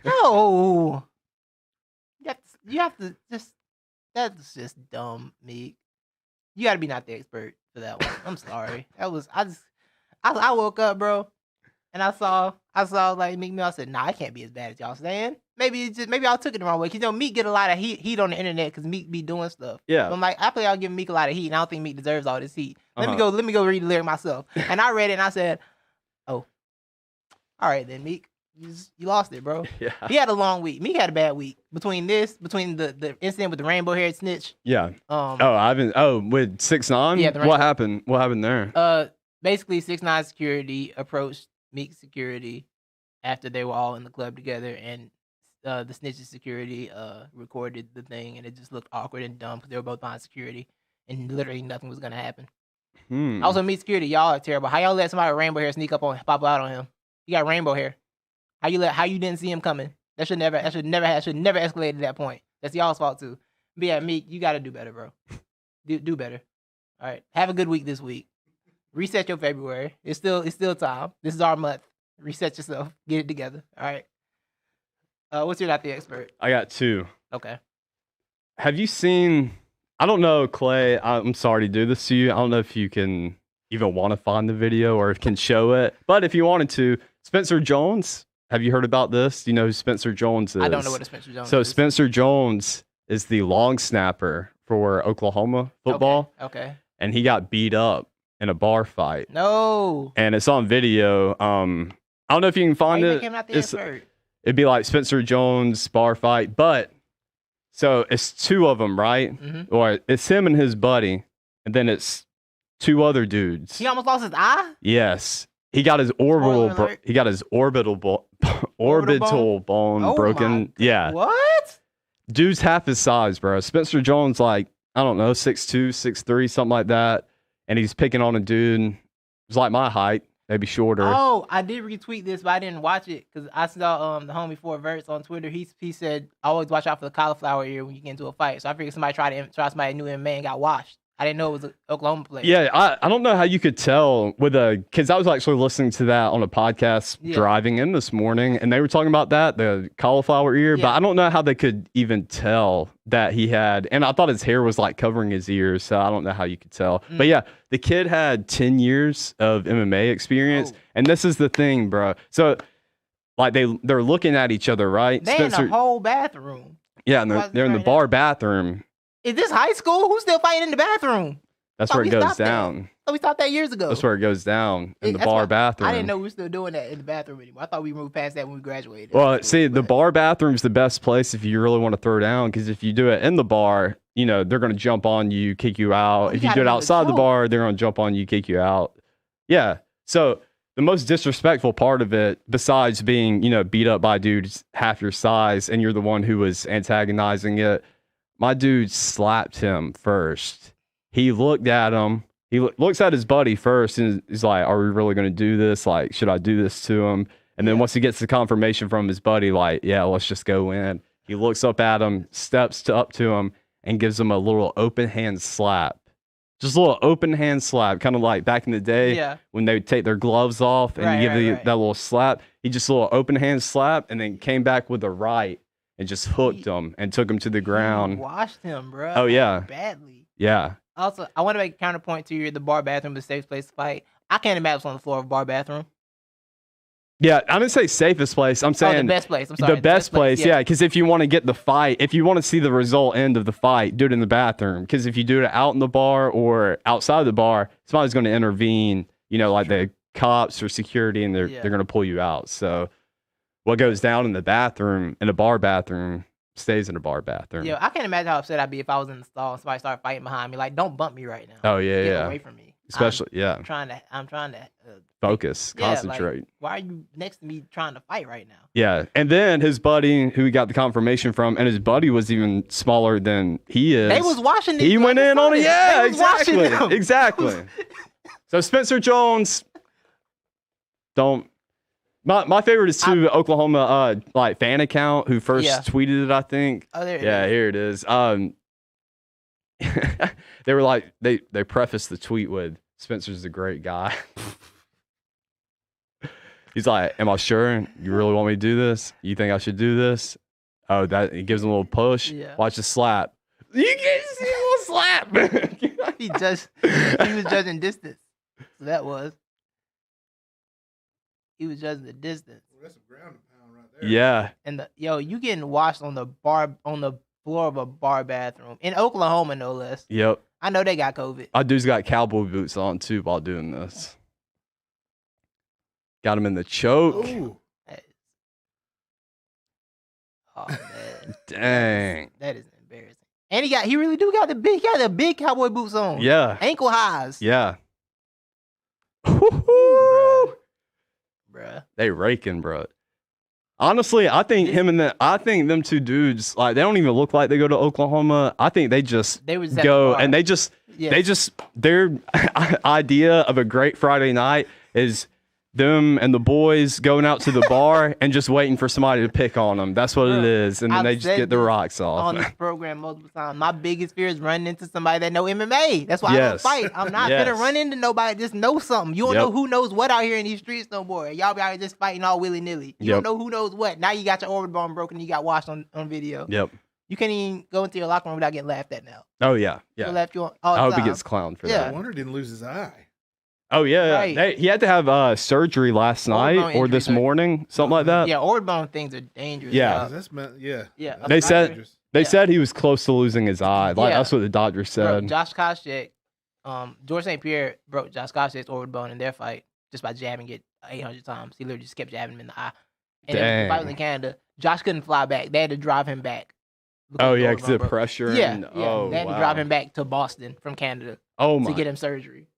No, you have to just. That's just dumb, Meek. You got to be not the expert for that one. I'm sorry. I woke up, bro, and I saw like Meek Mill. I said, "Nah, I can't be as bad as y'all saying." Maybe I took it the wrong way. Cause Meek get a lot of heat on the internet because Meek be doing stuff. Yeah. So I'm like, I feel like I'll give Meek a lot of heat, and I don't think Meek deserves all this heat. Let me go read the lyric myself. And I read it and I said, "Oh, all right then, Meek, you lost it, bro." Yeah. He had a long week. Meek had a bad week between the incident with the rainbow haired snitch. Yeah. With 6ix9ine. Yeah. What happened? What happened there? Basically 6ix9ine security approached Meek's security after they were all in the club together, and the snitch's security recorded the thing, and it just looked awkward and dumb because they were both behind security, and literally nothing was gonna happen. Also, Meek security, y'all are terrible. How y'all let somebody with rainbow hair pop out on him? He got rainbow hair. How you didn't see him coming? That should never escalate to that point. That's y'all's fault too. But yeah, Meek, you got to do better, bro. Do better. All right. Have a good week this week. Reset your February. It's still time. This is our month. Reset yourself. Get it together. All right. What's your Not the Expert? I got 2. Okay. Have you seen? I don't know, Clay. I'm sorry to do this to you. I don't know if you can even want to find the video or can show it. But if you wanted to, Spencer Jones. Have you heard about this? Do you know who Spencer Jones is? I don't know what a Spencer Jones is. So Spencer Jones is the long snapper for Oklahoma football. Okay. And he got beat up in a bar fight. No. And it's on video. I don't know if you can find it. It'd be like Spencer Jones bar fight, but so it's 2 of them, right? Mm-hmm. Or it's him and his buddy, and then it's 2 other dudes. He almost lost his eye? Yes. He got his orbital bone broken. Yeah. What? Dude's half his size, bro. Spencer Jones, like, I don't know, 6'2", 6'3", something like that. And he's picking on a dude who's like my height, maybe shorter. Oh, I did retweet this, but I didn't watch it because I saw the homie 4Verts on Twitter. He said, always watch out for the cauliflower ear when you get into a fight. So I figured somebody tried somebody new MMA and got washed. I didn't know it was an Oklahoma player. Yeah, I don't know how you could tell because I was actually listening to that on a podcast driving in this morning, and they were talking about the cauliflower ear, but I don't know how they could even tell that he had, and I thought his hair was like covering his ears, so I don't know how you could tell. But yeah, the kid had 10 years of MMA experience, and this is the thing, bro. So like they're looking at each other, right? They in the whole bathroom. Yeah, and they're in the bar bathroom. Is this high school? Who's still fighting in the bathroom? That's where it goes down. Oh, we stopped that years ago. That's where it goes down, in the bar bathroom. I didn't know we were still doing that in the bathroom anymore. I thought we moved past that when we graduated. Well, see, the bar bathroom's the best place if you really want to throw down, because if you do it in the bar, they're going to jump on you, kick you out. If you do it outside the bar, they're going to jump on you, kick you out. Yeah. So the most disrespectful part of it, besides being, beat up by a dude half your size and you're the one who was antagonizing it, my dude slapped him first. He looked at him. He looks at his buddy first and he's like, are we really going to do this? Like, should I do this to him? And then once he gets the confirmation from his buddy, like, yeah, let's just go in. He looks up at him, steps up to him, and gives him a little open hand slap. Just a little open hand slap, kind of like back in the day when they would take their gloves off and you give that little slap. He just a little open hand slap and then came back with a right. And just hooked him and took him to the ground. Washed him, bro. Oh, yeah. Badly. Yeah. Also, I want to make a counterpoint to the bar bathroom is a safe place to fight. I can't imagine on the floor of a bar bathroom. Yeah, I didn't say safest place. I'm saying the best place. I'm sorry. The best place, yeah. Because if you want to get the fight, if you want to see the result end of the fight, do it in the bathroom. Because if you do it out in the bar or outside the bar, somebody's going to intervene, like the cops or security, and they're going to pull you out. So what goes down in the bathroom, in a bar bathroom, stays in a bar bathroom. Yeah, I can't imagine how upset I'd be if I was in the stall and somebody started fighting behind me. Like, don't bump me right now. Oh, yeah, Get away from me. Especially, I'm trying to focus, concentrate. Like, why are you next to me trying to fight right now? Yeah, and then his buddy, who he got the confirmation from, and his buddy was even smaller than he is. They was watching. He went in on it. Yeah, exactly. So Spencer Jones, don't. My favorite is Oklahoma fan account who first tweeted it, I think. Oh, there it is. Yeah, here it is. They were like they prefaced the tweet with Spencer's a great guy. He's like, am I sure you really want me to do this? You think I should do this? Oh, that he gives him a little push. Yeah. Watch the slap. You get a little slap. He was judging distance. So that was. He was judging the distance. Well, that's a ground and pound right there. Yeah. And you getting washed on the floor of a bar bathroom in Oklahoma, no less. Yep. I know they got COVID. Our dude's got cowboy boots on too while doing this. Got him in the choke. Ooh. Oh man. Dang. That is embarrassing. And he really do got the big cowboy boots on. Yeah. Ankle highs. Yeah. Bruh. They raking, bro. Honestly, I think them two dudes, like, they don't even look like they go to Oklahoma. I think they just go and their idea of a great Friday night is them and the boys going out to the bar and just waiting for somebody to pick on them. That's what it is. And then they just get the rocks off. On this program multiple times. My biggest fear is running into somebody that know MMA. That's why I don't fight. I'm not gonna run into nobody that just know something. You don't know who knows what out here in these streets no more. Y'all be out here just fighting all willy-nilly. You don't know who knows what. Now you got your orbital bone broken and you got watched on video. Yep. You can't even go into your locker room without getting laughed at now. Oh, yeah. Yeah. Left you on all the I hope time. he gets clowned for that. I wonder he didn't lose his eye. Oh, yeah. Right. He had to have surgery last night or this morning, something like that. Yeah, orbital bone things are dangerous. Yeah. Yeah. They said he was close to losing his eye. Like that's what the doctor said. Bro, Josh Koscheck, George St. Pierre broke Josh Koscheck's orbital bone in their fight just by jabbing it 800 times. He literally just kept jabbing him in the eye. And then the fight was in Canada. Josh couldn't fly back. They had to drive him back. Oh, yeah, because of the pressure. Yeah. They had to drive him back to Boston from Canada to get him surgery.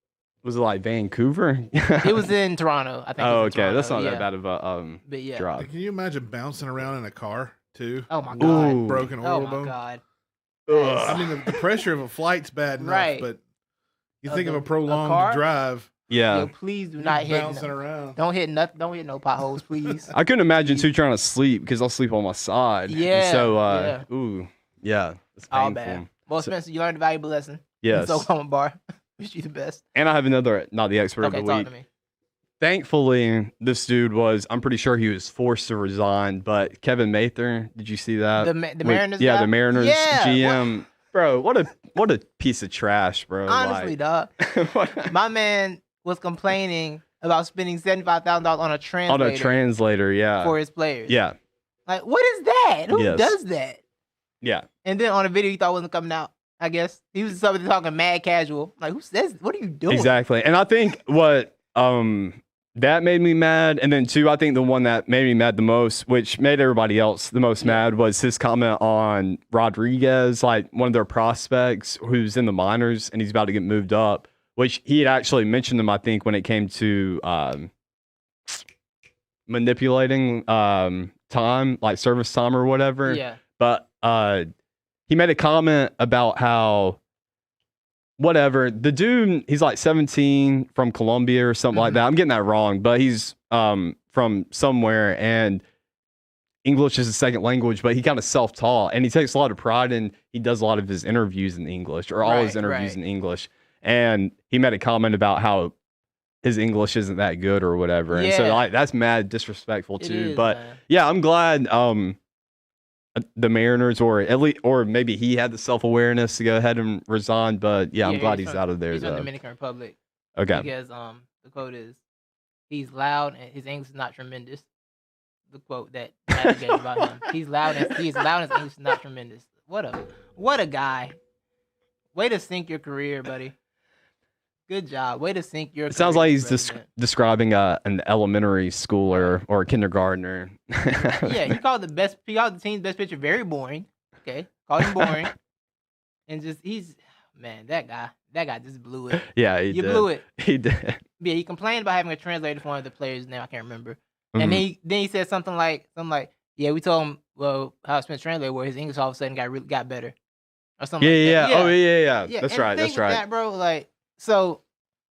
Was it like Vancouver? It was in Toronto, I think. Oh, okay. Toronto. That's not that bad of a drive. Can you imagine bouncing around in a car, too? Oh, my God. With broken orbital bone? Oh, my God. I mean, the pressure of a flight's bad enough, but you think of a prolonged drive. Yeah. Yo, please do not hit. Bouncing around. Don't hit nothing. Don't hit no potholes, please. I couldn't imagine, too, trying to sleep because I'll sleep on my side. Yeah. And so, it's painful. All bad. Well, Spencer, you learned a valuable lesson. Yes. So, come on, bar. Wish you the best. And I have another, not the expert of the week. Talk to me. Thankfully, this dude I'm pretty sure he was forced to resign, but Kevin Mather, did you see that? The Mariners Yeah, guy? the Mariners GM. What? Bro, what a piece of trash, bro. Honestly, dog. My man was complaining about spending $75,000 on a translator. On a translator, yeah. For his players. Yeah. Like, what is that? Who does that? Yeah. And then on a video he thought wasn't coming out, I guess. He was talking mad casual. Like, who says, what are you doing? Exactly. And I think what that made me mad. And then, two, I think the one that made me mad the most, which made everybody else the most mad, was his comment on Rodriguez, like one of their prospects who's in the minors and he's about to get moved up, which he had actually mentioned him, I think, when it came to manipulating time, like service time or whatever. Yeah. But he made a comment about how whatever, the dude, he's like 17 from Colombia or something like that. I'm getting that wrong, but he's from somewhere and English is a second language, but he kind of self-taught and he takes a lot of pride in, he does a lot of his interviews in English or all his interviews in English. And he made a comment about how his English isn't that good or whatever. And so like that's mad disrespectful too. But yeah, I'm glad the Mariners or maybe he had the self-awareness to go ahead and resign, but I'm glad he's out of there. He's from the Dominican Republic. Okay. Because the quote is, he's loud and his English is not tremendous. The quote that I gave about him. He's loud and his English is not tremendous. What a guy. Way to sink your career, buddy. Good job. Way to sink your career. It sounds like he's describing an elementary schooler or a kindergartner. He called the team's best pitcher very boring. Okay. Called him boring. And just that guy just blew it. Yeah, he blew it. He did. Yeah, he complained about having a translator for one of the players' name, I can't remember. And then he said something like, we told him, well, how Smith translated where his English all of a sudden got better. Or something like that. Oh, yeah. That's right. That's right. That, bro, like, so,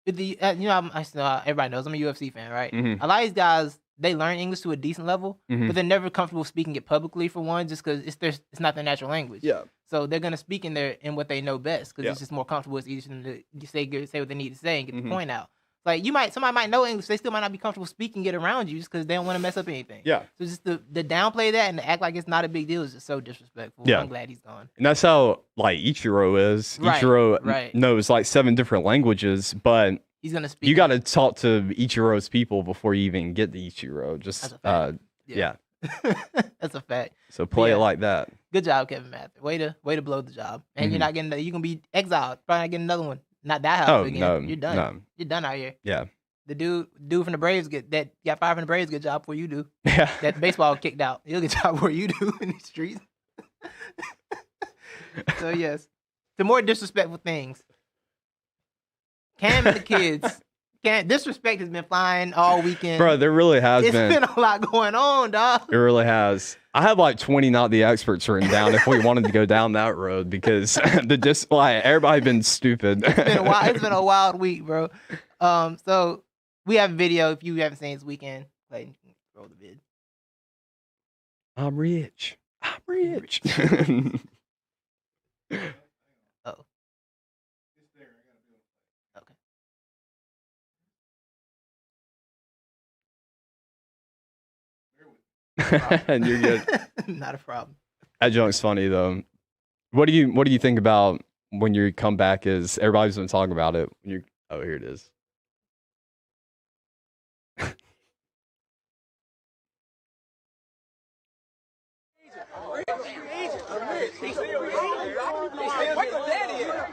everybody knows I'm a UFC fan, right? A lot of these guys, they learn English to a decent level, but they're never comfortable speaking it publicly for one, just because it's not their natural language. Yeah. So they're gonna speak in what they know best, because it's just more comfortable. It's easier to say what they need to say and get the point out. Like somebody might know English, they still might not be comfortable speaking it around you just because they don't want to mess up anything. Yeah. So just the downplay that and to act like it's not a big deal is just so disrespectful. Yeah. I'm glad he's gone. And that's how like Ichiro is. Right. Ichiro knows like 7 different languages, but he's gonna speak. You got to talk to Ichiro's people before you even get to Ichiro. Just that's a fact. Yeah. That's a fact. So play it like that. Good job, Kevin Mather. Way to blow the job. And you're not getting. You're gonna be exiled. Probably not getting another one. Not that house again. No, you're done. No. You're done out here. Yeah. The dude from the Braves that got fired from the Braves, good job before you do. Yeah. That baseball kicked out. He'll get job before you do in the streets. So yes, the more disrespectful things. Cam and the kids. Disrespect has been flying all weekend. Bro, there really has been. It's been a lot going on, dog. It really has. I have like 20 not the experts written down if we wanted to go down that road because everybody been stupid. It's been a wild week, bro. So We have a video. If you haven't seen this weekend, Clayton, roll the vid. I'm rich. Oh. Okay. And you're good. Not a problem. That joke's funny though. What do you think about when your comeback is? Everybody's been talking about it. When you here it is.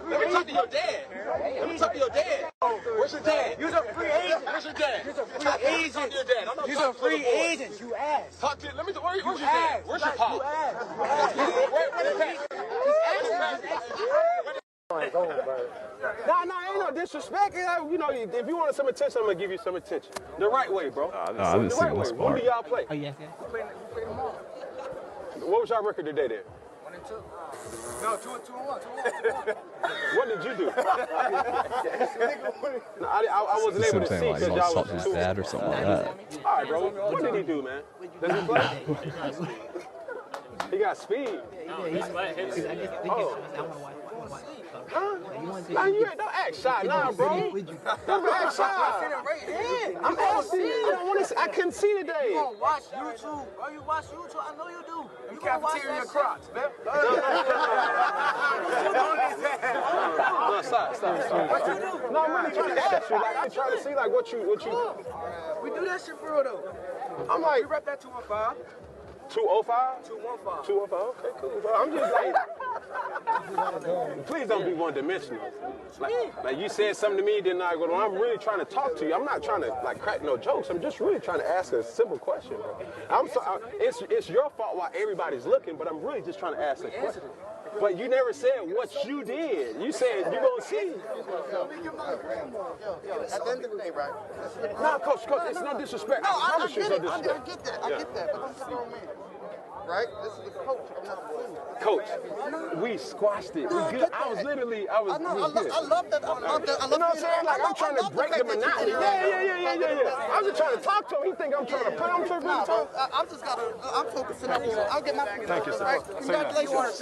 Let me talk to your dad. Where's your dad? You're a free agent. Where's your dad? You're a free agent. He's a free agent. You asked. Where's your dad? Where's your pop? Where's Nah, ain't no disrespect. You know, if you wanted some attention, I'm gonna give you some attention. The right way, bro. I didn't see this part. Who do y'all play? Oh, yes. What was y'all record today then? 1-2. No, 2-1. What did you do? No, I wasn't able to see like because y'all assault was his dad or something like that. All right, bro. What did he do, man? Does he play? He got speed. Huh? Nah, you don't act shy, nah, bro. Don't act shy. I'm asking. I couldn't see today. You don't watch YouTube. Bro, you watch YouTube. I know you do. You can't watch that crocs, man. No, stop. No, I'm really trying to ask you. Like, I'm trying to see, like, what you. We do that shit for real, though. I'm like. We rep that 215. 205? 215. 215, okay, cool. Bro, I'm just like, please don't be one-dimensional. Like you said something to me, then I go, I'm really trying to talk to you. I'm not trying to like crack no jokes. I'm just really trying to ask a simple question, bro. It's your fault why everybody's looking, but I'm really just trying to ask a question. But you never said what you did. You said you gonna see. At the end of the day, right? Nah, coach, it's no disrespect. No, I promise you it's no I disrespect. get that. I get that. But I'm just a grown man. Right? This is the coach. I'm not the team. Coach, we squashed it. We good. I was good. I love that. You know what I'm saying? Like, I'm trying to break the monotony. Yeah. I was just trying to talk to him. He think I'm trying to play. I'm trying to really talk. I'm focusing on you. I'll get my point. Thank you, sir. Right? Congratulations.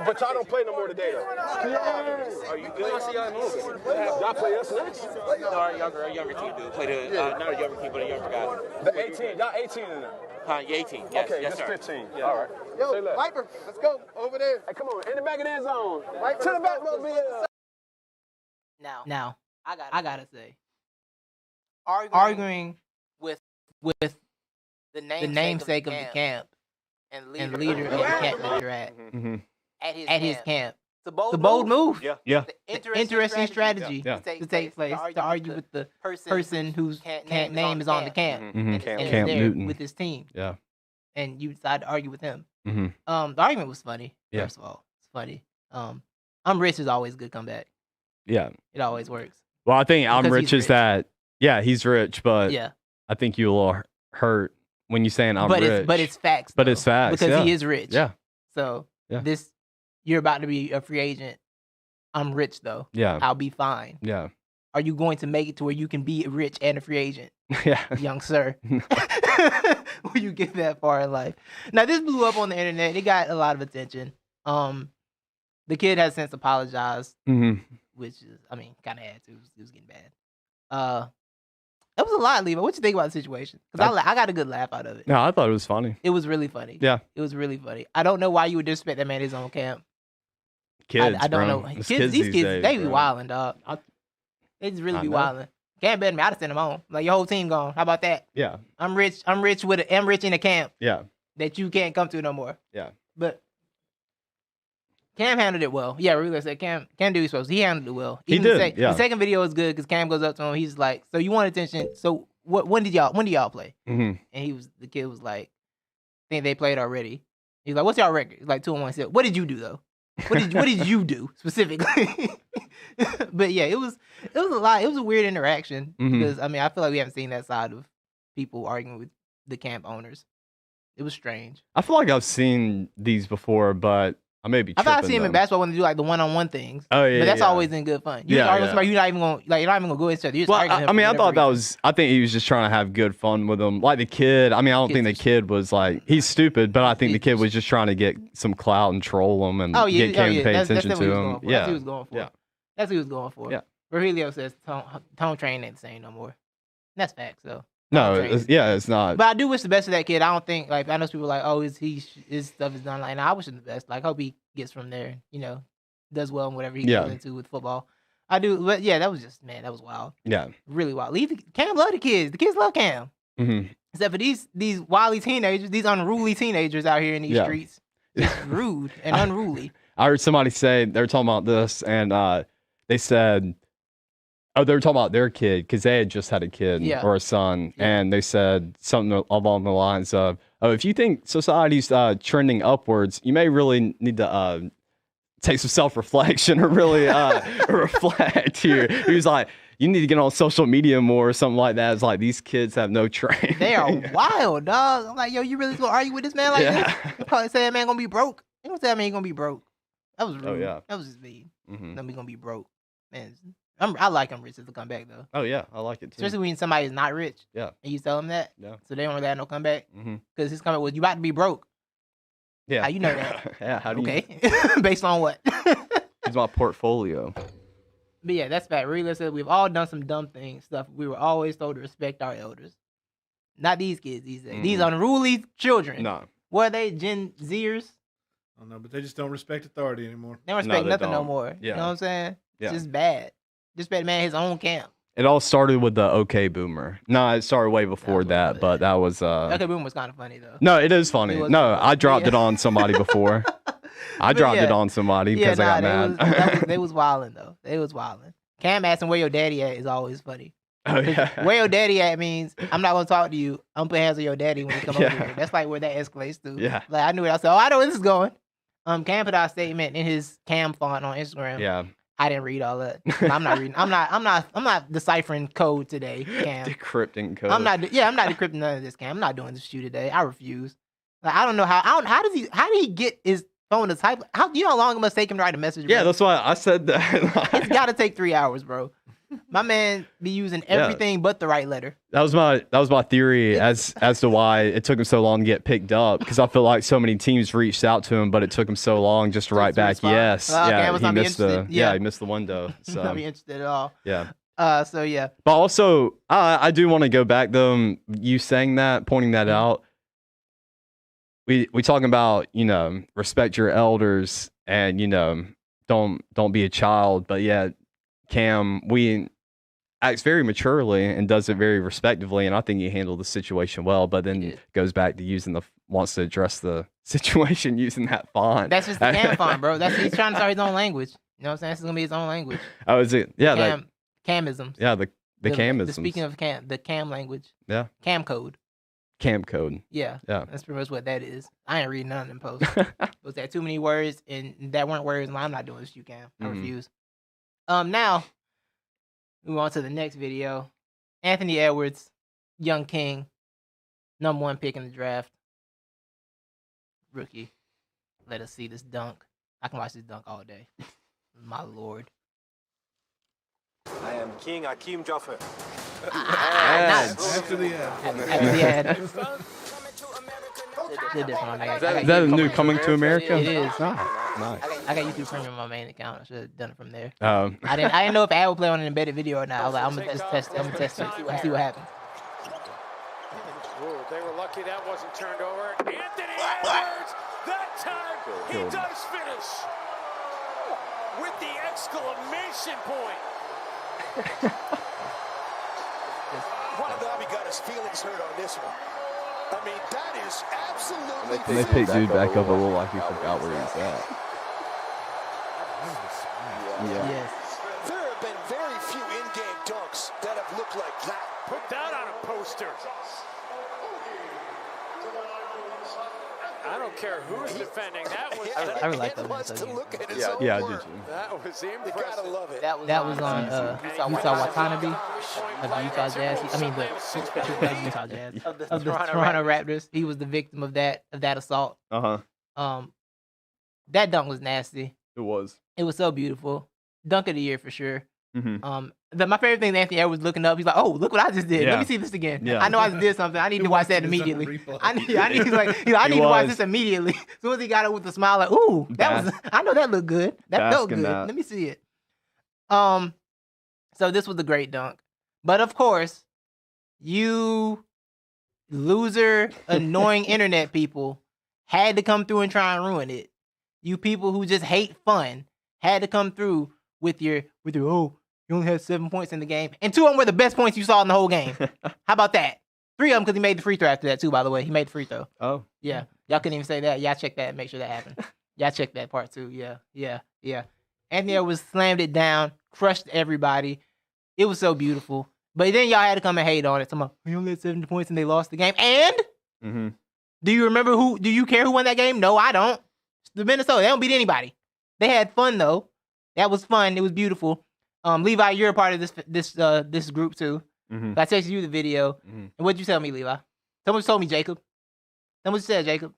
But y'all don't play no more today, though. Are you good? I see y'all moving. Y'all play us next? No, our younger team do. Play the, not a younger team, but a younger guy. The 18. Y'all 18 in there. You're 18. Yes, Okay, yes, that's sir. 15. Yeah. All right. Yo, Say less. Viper, let's go. Over there. Hey, come on. In the back of the end zone. Viper, To the back, mobile. Now, I gotta say, arguing with the namesake of the camp and and leader of the camp that you're at at his camp. It's It's a bold move. Yeah. Interesting strategy Yeah. to take place to argue with the person whose camp name is on the camp Mhm. and Camp is there Newton. with his team. Yeah. And you decide to argue with him. Mhm. The argument was funny. Yeah. First of all, it's funny. I'm rich is always a good comeback. Yeah. It always works. Well, I think I'm Because rich he's is rich. that. Yeah, he's rich, but Yeah, I think you're a little hurt when you're saying I'm but rich. it's facts. But though, it's facts, because yeah. he is rich. Yeah. So Yeah. you're about to be a free agent. I'm rich though. Yeah. I'll be fine. Yeah. Are you going to make it to where you can be rich and a free agent, Yeah. young sir? Will you get that far in life? Now this blew up on the internet. It got a lot of attention. The kid has since apologized, Mhm. which is, I mean, kind of had to. It was getting bad. That was a lot, Levi. What you think about the situation? Because I got a good laugh out of it. No, I thought it was funny. It was really funny. Yeah. It was really funny. I don't know why you would disrespect that man in his own camp. Kids, I don't bro. know. It's These kids, days, they be bro. wilding, dog. They just really I be know. wilding. Can't bet me. I'd have sent them home. Like, your whole team gone. How about that? Yeah. I'm rich in a camp Yeah. that you can't come to no more. Yeah. But Cam handled it well. Yeah, really said Cam do what he's supposed to. He handled it well. He Even did, yeah. The second video is good because Cam goes up to him. He's like, "So you want attention? So when do y'all play?" Mhm. And the kid was like, "I think they played already." He's like, "What's y'all record?" He's like 2-1. He said, "What did you do though? What did you do specifically?" But yeah, it was a lot. It was a weird interaction Mhm. because I mean I feel like we haven't seen that side of people arguing with the camp owners. It was strange. I feel like I've seen these before, but I may be. I thought I tripping, see him in though. basketball when they do like the one-on-one things. Oh yeah, but that's yeah. always in good fun. You Yeah, argue with yeah. somebody, you're not even gonna go into each other. You're just Well, arguing with I him mean, for I thought whatever that reason. was. I think he was just trying to have good fun with him. Like the kid. I mean, I don't think the kid was like he's stupid, but I think the kid was just trying to get some clout and troll him and get Cam to pay attention to him. Yeah, that's what he was going for. Yeah, that's what he was going for. Yeah. Virgilio says tone train ain't the same no more. That's facts though. no, it's not. But I do wish the best for that kid. I don't think like I know people like, oh, his stuff is done like. Nah, I wish him the best. Like, hope he gets from there. You know, does well in whatever he goes into with football. I do, but yeah, that was just that was wild. Yeah, really wild. Cam love the kids. The kids love Cam. Mm-hmm. Except for these wily teenagers, these unruly teenagers out here in these streets. It's rude and unruly. I heard somebody say they were talking about this, and they said, oh, they were talking about their kid because they had just had a kid or a son, and they said something along the lines of, "Oh, if you think society's trending upwards, you may really need to take some self-reflection or really reflect here." He was like, "You need to get on social media more," or something like that. It's like these kids have no training. They are wild, dog. I'm like, yo, you really gonna argue with this man like this? You probably say that man gonna be broke. You don't say that man gonna be broke. That was rude. Oh yeah, that was just mean. Mm-hmm. That we gonna be broke, man. I like him rich to come back though. Oh yeah, I like it too. Especially when somebody is not rich. Yeah. And you tell them that. Yeah. So they don't really have no comeback. Mm-hmm. Because his comeback was, you about to be broke. Yeah. How you know that? Yeah. How do you? Okay. Based on what? It's my portfolio. But yeah, that's fact. Really said we've all done some dumb stuff. We were always told to respect our elders. Not these kids these days. These unruly children. No. What are they, Gen Zers? I don't know, but they just don't respect authority anymore. They don't respect nothing no don't. more. Yeah. You know what I'm saying? Yeah. It's just bad. Just bad man his own camp. It all started with the OK Boomer. No, it started way before that, but that was OK Boomer was kind of funny though. No, it is funny. No, I dropped it on somebody before. I dropped it on somebody because I got mad. They was wilding though. They was wilding. Cam asking where your daddy at is always funny. Oh yeah. Where your daddy at means I'm not gonna talk to you. I'm putting hands on your daddy when you come over here. That's like where that escalates to. Yeah. Like I knew it. I said, oh, I know where this is going. Cam put out a statement in his Cam font on Instagram. Yeah. I didn't read all that. I'm not reading. I'm not deciphering code today, Cam. Decrypting code. I'm not decrypting none of this, Cam. I'm not doing this to you today. I refuse. Like I don't know how did he get his phone to type? You know how long it must take him to write a message? Yeah, bro? that's why I said that. It's got to take 3 hours, bro. My man be using everything but the right letter. That was my theory as to why it took him so long to get picked up, because I feel like so many teams reached out to him, but it took him so long just to write back yes. He missed the window. So Not be interested at all. Yeah. So yeah. But also, I do want to go back though. You saying that, pointing that out. We talking about, respect your elders and don't be a child, but yeah. Cam, acts very maturely and does it very respectively, and I think he handled the situation well. But then goes back to wants to address the situation using that font. That's just the Cam font, bro. He's trying to start his own language. You know what I'm saying? This is gonna be his own language. Oh, is it? Yeah, Camisms. Yeah, the Camisms. Speaking of the Cam language. Yeah. Cam code. Cam code. Yeah. Yeah. That's pretty much what that is. I ain't reading none of them posts. Was that too many words and that weren't words? And I'm not doing this. You Cam. I refuse. Now, move on to the next video. Anthony Edwards, young king, #1 pick in the draft. Rookie. Let us see this dunk. I can watch this dunk all day. My lord. I am King Akeem Joffer. After the ad. Is that a new Coming to America? It is. Nice. I got YouTube Premium on my main account. I should have done it from there. I didn't know if ad would play on an embedded video or not. I was like, I'm gonna just test it. I'm gonna test it and see what happens. Ooh, they were lucky that wasn't turned over. Anthony Edwards, that time he does finish with the exclamation point. Watanabe got his feelings hurt on this one. I mean, that is absolutely. When they pick dude back up, it looked like he forgot where he's at. Yeah. Yes. There have been very few in-game dunks that have looked like that. Put that on a poster. I don't care who's defending. That was. I really like that one. Yeah, I do too. That was impressive. You gotta love it. That was on Utah Watanabe of the Utah Jazz. The Utah Jazz of the Toronto Raptors. He was the victim of that assault. Uh-huh. That dunk was nasty. It was. It was so beautiful. Dunk of the year for sure. Mm-hmm. My favorite thing is Anthony Edwards looking up. He's like, "Oh, look what I just did. Yeah. Let me see this again. Yeah. I know I just did something. I need to watch that immediately. I need to watch this immediately." As soon as he got it with a smile, like, "Ooh, I know that looked good. That felt good. Let me see it." So this was a great dunk, but of course, you loser, annoying internet people had to come through and try and ruin it. You people who just hate fun had to come through with your oh, you only had 7 points in the game, and 2 of them were the best points you saw in the whole game. How about that? 3 of them because he made the free throw after that too. By the way, he made the free throw. Oh, yeah. Y'all couldn't even say that. Y'all check that and make sure that happened. Y'all check that part too. Yeah. Anthony Edwards slammed it down, crushed everybody. It was so beautiful. But then y'all had to come and hate on it. Talking about, you only had 70 points and they lost the game. And do you remember who? Do you care who won that game? No, I don't. It's the Minnesota. They don't beat anybody. They had fun though. That was fun. It was beautiful. Levi, you're a part of this group too. I texted you the video. And what'd you tell me, Levi? Someone told me, Jacob. Someone said, Jacob.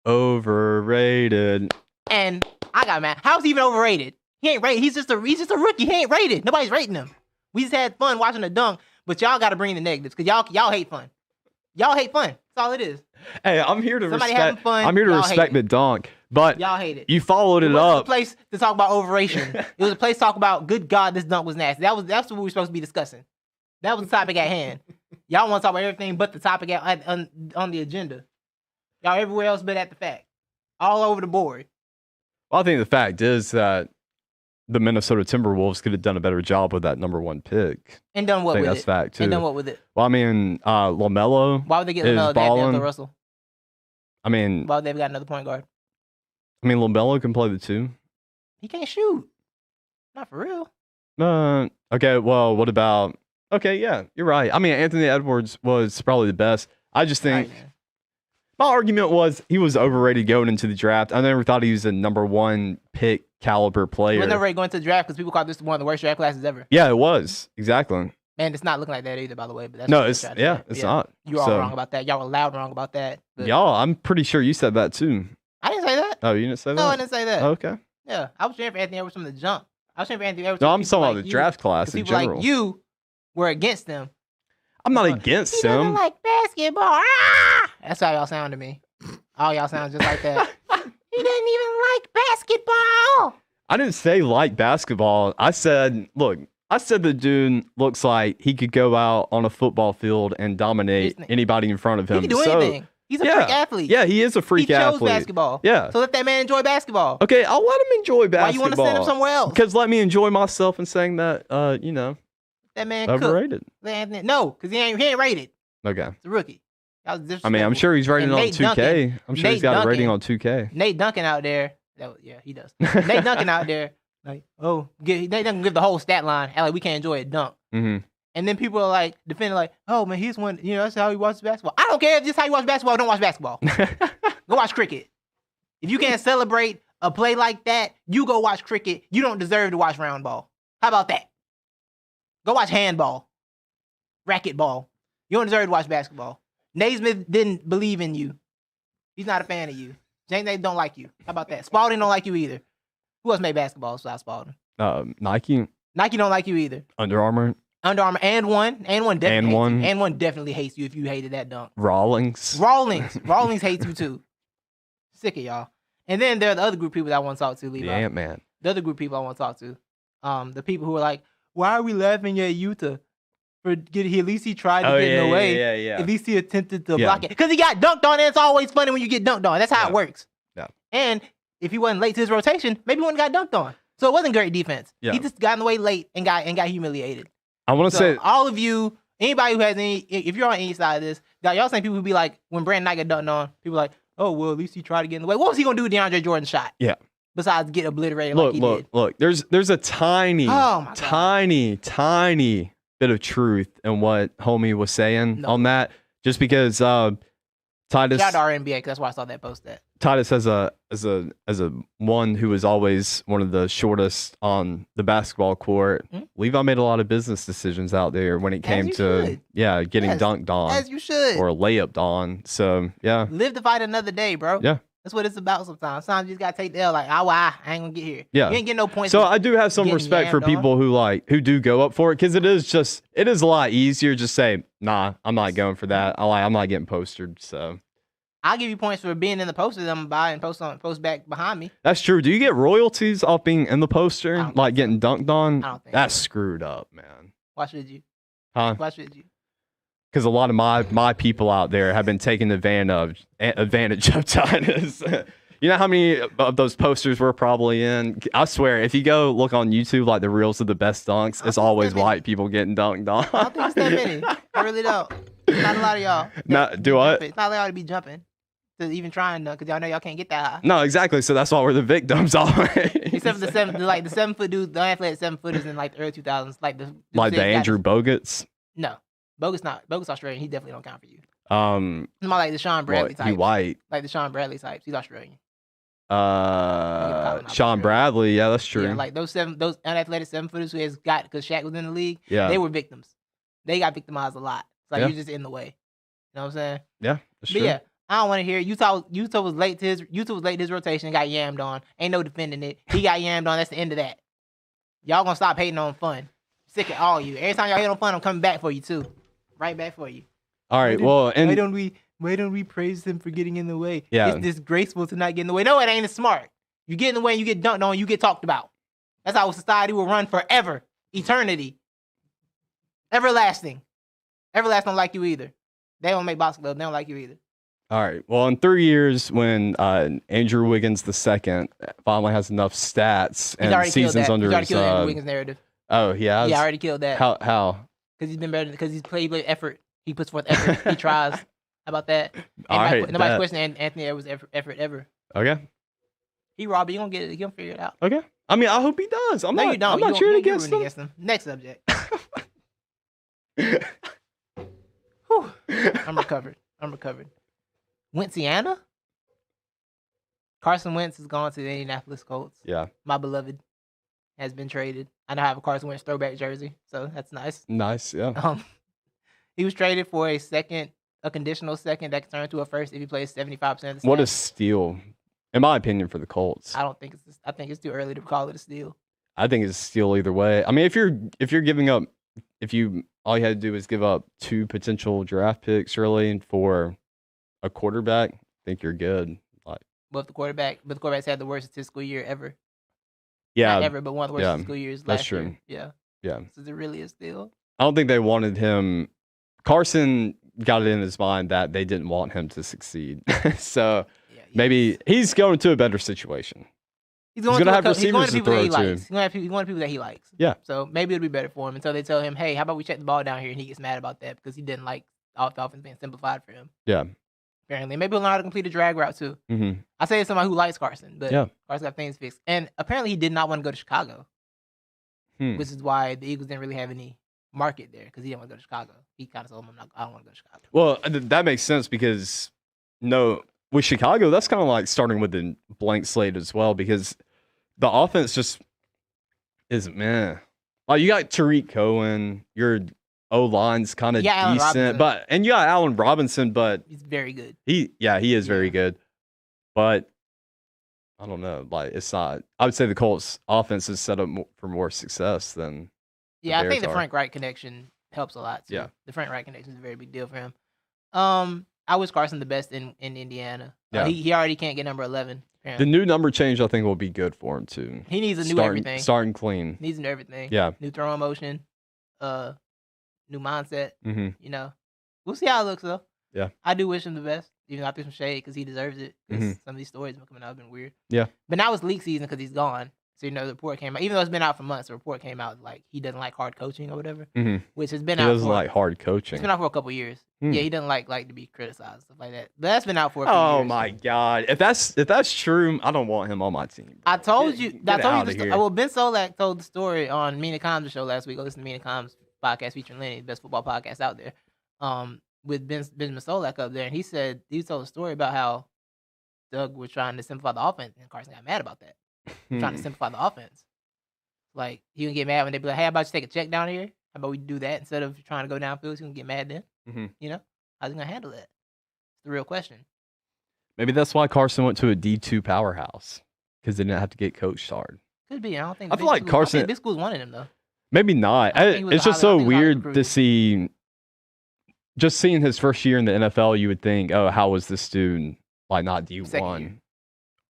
Overrated. And I got mad. How's he even overrated? He ain't rated. He's just a rookie. He ain't rated. Nobody's rating him. We just had fun watching the dunk, but y'all got to bring the negatives because y'all hate fun. Y'all hate fun. That's all it is. Hey, I'm here to Somebody respect. having fun, I'm here to respect the dunk, but y'all hate it. You followed it up. It was a place to talk about overration. It was a place to talk about, good God, this dunk was nasty. That's what we were supposed to be discussing. That was the topic at hand. Y'all want to talk about everything but the topic on the agenda. Y'all everywhere else but at the fact. All over the board. Well, I think the fact is that the Minnesota Timberwolves could have done a better job with that number 1 pick. And done what with it? That's fact, too. And done what with it? Well, I mean, LaMelo. Why would they get LaMelo? They had Russell. I mean, why would they have got another point guard? I mean, LaMelo can play the 2. He can't shoot. Not for real. Okay, well, what about... Okay, yeah, you're right. I mean, Anthony Edwards was probably the best. I just think... My argument was he was overrated going into the draft. I never thought he was a number 1 pick caliber player. He was never going to the draft because people called this one of the worst draft classes ever. Yeah, it was. Exactly. Man, it's not looking like that either, by the way. But that's no, it's not. You were all wrong about that. Y'all were loud wrong about that. Y'all, I'm pretty sure you said that too. I didn't say that. Oh, you didn't say that? No, I didn't say that. Oh, okay. Yeah, I was cheering for Anthony Edwards from the jump. I was cheering for Anthony Edwards. No, I'm talking about the draft class in general. People like you were against them. I'm not against him. He doesn't like basketball. Ah! That's how y'all sound to me. All y'all sound just like that. He didn't even like basketball. I didn't say like basketball. I said the dude looks like he could go out on a football field and dominate anybody in front of him. He can do anything. He's a freak athlete. Yeah, he is a freak athlete. He chose basketball. Yeah. So let that man enjoy basketball. Okay, I'll let him enjoy basketball. Why you want to send him somewhere else? Because let me enjoy myself and saying that, that man overrated. No, because he ain't rated. Okay. It's a rookie. I mean, I'm sure he's rated on 2K. I'm sure he's got a rating on 2K. Nate Duncan out there. He does. Nate Duncan out there. Like, Nate Duncan give the whole stat line. Like, we can't enjoy a dunk. Mm-hmm. And then people are like, defending like, oh, man, he's one. That's how he watches basketball. I don't care if this is how you watch basketball. Don't watch basketball. Go watch cricket. If you can't celebrate a play like that, you go watch cricket. You don't deserve to watch round ball. How about that? Go watch handball. Racquetball. You don't deserve to watch basketball. Naismith didn't believe in you. He's not a fan of you. James Naismith don't like you. How about that? Spalding don't like you either. Who else made basketball besides Spalding? Nike. Nike don't like you either. Under Armour. And one definitely hates you if you hated that dunk. Rawlings hates you too. Sick of y'all. And then there are the other group of people that I want to talk to, Levi. The Ant-Man. The other group of people I want to talk to. The people who are like, why are we laughing at Utah? At least he tried to get in the way. Yeah. At least he attempted to block it. Because he got dunked on, and it's always funny when you get dunked on. That's how it works. Yeah. And if he wasn't late to his rotation, maybe he wouldn't have got dunked on. So it wasn't great defense. Yeah. He just got in the way late and got humiliated. I want to say all of you, anybody who has if you're on any side of this, y'all saying people who be like, when Brandon Knight got dunked on, people like, oh, well, at least he tried to get in the way. What was he going to do with DeAndre Jordan's shot? Yeah. Besides get obliterated like he did. Look. There's a tiny bit of truth in what homie was saying on that. Just because Titus, shout out to our NBA, because that's why I saw that post. That Titus as a one who was always one of the shortest on the basketball court. Mm-hmm. Levi made a lot of business decisions out there when it came to getting dunked on, as you should, or layupped on. So yeah, live to fight another day, bro. Yeah, That's what it's about sometimes. Sometimes you just gotta take the L. Like, I ain't gonna get here. Yeah. You ain't getting no points. So I do have some respect for people who do go up for it, because it is a lot easier to say, nah, I'm not going for that. I'm not getting postered. So I'll give you points for being in the poster that I'm gonna buy and post back behind me. that's true. Do you get royalties off being in the poster, like getting dunked on? I don't think that's screwed up, man. Why should you? Huh? Why should you? Because a lot of my people out there have been taking advantage of Titus. You know how many of those posters we're probably in? I swear, if you go look on YouTube, like the reels of the best dunks, it's always white people getting dunked on. I don't think it's that many. I really don't. Not a lot of y'all. Do I? It's not like y'all to be jumping to even try and dunk, because y'all know y'all can't get that high. No, exactly. So that's why we're the victims always. Except for the 7-foot dudes, the athletic 7-footers in like the early 2000s, like the Andrew Bogut's. No, Bogus Australian. He definitely don't count for you. It's more like the Sean Bradley type. He white. Like the Sean Bradley types. He's Australian. Sean Bradley. Yeah, that's true. Yeah, like those unathletic 7-footers who has got, because Shaq was in the league. Yeah, they were victims. They got victimized a lot. It's like you're just in the way. You know what I'm saying? Yeah, that's but true. Yeah, I don't want to hear it. Utah was late to his rotation and got yammed on. Ain't no defending it. He got yammed on. That's the end of that. Y'all gonna stop hating on fun. Sick of all you. Every time y'all hate on fun, I'm coming back for you too. Right back for you. All right. Why don't we praise him for getting in the way? Yeah. It's disgraceful to not get in the way. No, it ain't. It's smart. You get in the way and you get dunked on, you get talked about. That's how society will run forever. Eternity. Everlasting. Everlasting don't like you either. They don't make boxing clubs. They don't like you either. All right. Well, in 3 years, when Andrew Wiggins II finally has enough stats and seasons under his... He's already killed Andrew Wiggins' narrative. Oh, he has? Yeah, I already killed that. How? Because he's been better. Because he's played effort. He puts forth effort. He tries. How about that? Nobody's questioning Anthony Edwards' effort ever. Okay. He Robbie, you gonna get it. You gonna figure it out. Okay. I mean, I hope he does. I'm not cheering against him. Next subject. Whew. I'm recovered. Wentsiana? Carson Wentz has gone to the Indianapolis Colts. Yeah. My beloved has been traded. I now have a Carson Wentz throwback jersey, so that's nice. Nice, yeah. He was traded for a conditional second that can turn into a first if he plays 75% of the snaps. What a steal, in my opinion, for the Colts. I think it's too early to call it a steal. I think it's a steal either way. I mean, if you're giving up, all you had to do is give up 2 potential draft picks really for a quarterback, I think you're good. But the quarterbacks had the worst statistical year ever. Yeah, not ever, but one of the worst statistical years last year. That's true. Yeah. Yeah. So is it really a steal? I don't think they wanted him. Carson got it in his mind that they didn't want him to succeed. So maybe he's going to a better situation. He's going to have receivers to throw to. He's going to have people that he likes. Yeah. So maybe it'll be better for him until they tell him, hey, how about we check the ball down here? And he gets mad about that because he didn't like the offense being simplified for him. Yeah. Apparently. Maybe he'll learn how to complete a drag route too. Mm-hmm. I say it's somebody who likes Carson, but Carson got things fixed. And apparently he did not want to go to Chicago, which is why the Eagles didn't really have any market there because he didn't want to go to Chicago. He kind of told him, I don't want to go to Chicago. Well, that makes sense because with Chicago, that's kind of like starting with a blank slate as well because the offense just is meh. Like you got Tariq Cohen, your O-line's kind of decent, and you got Allen Robinson, but he's very good. He is very good, but I don't know. Like it's not. I would say the Colts' offense is set up for more success than. Yeah, I think the Frank Reich connection helps a lot too. Yeah, the Frank Reich connection is a very big deal for him. I wish Carson the best in Indiana. Yeah. He already can't get number 11. Apparently. The new number change, I think, will be good for him too. He needs a new everything. Starting clean. Needs a new everything. Yeah. New throwing motion. New mindset. Mm-hmm. You know, we'll see how it looks though. Yeah. I do wish him the best. Even though I threw some shade because he deserves it. Some of these stories have been coming out have been weird. Yeah. But now it's league season because he's gone. So, the report came out. Even though it's been out for months, the report came out like he doesn't like hard coaching or whatever. Mm-hmm. Which has been out. He doesn't like hard coaching. It's been out for a couple years. Yeah, he doesn't like to be criticized, stuff like that. But that's been out for a few years. Oh my God. If that's true, I don't want him on my team. I told you well, Ben Solak told the story on Mina Kimes' show last week. Go listen to Mina Kimes' podcast featuring Lenny, the best football podcast out there. With Ben Solak up there, and he told a story about how Doug was trying to simplify the offense, and Carson got mad about that. Trying to simplify the offense. Like, he would get mad when they'd be like, hey, how about you take a check down here? How about we do that instead of trying to go downfield? He's going to get mad then. Mm-hmm. How's he going to handle that? It's the real question. Maybe that's why Carson went to a D2 powerhouse because they didn't have to get coached hard. Could be. I don't think. I feel like Carson. Big schools wanted him though. Maybe not. It's just so weird to see. Just seeing his first year in the NFL, you would think, oh, how was this dude like not D1?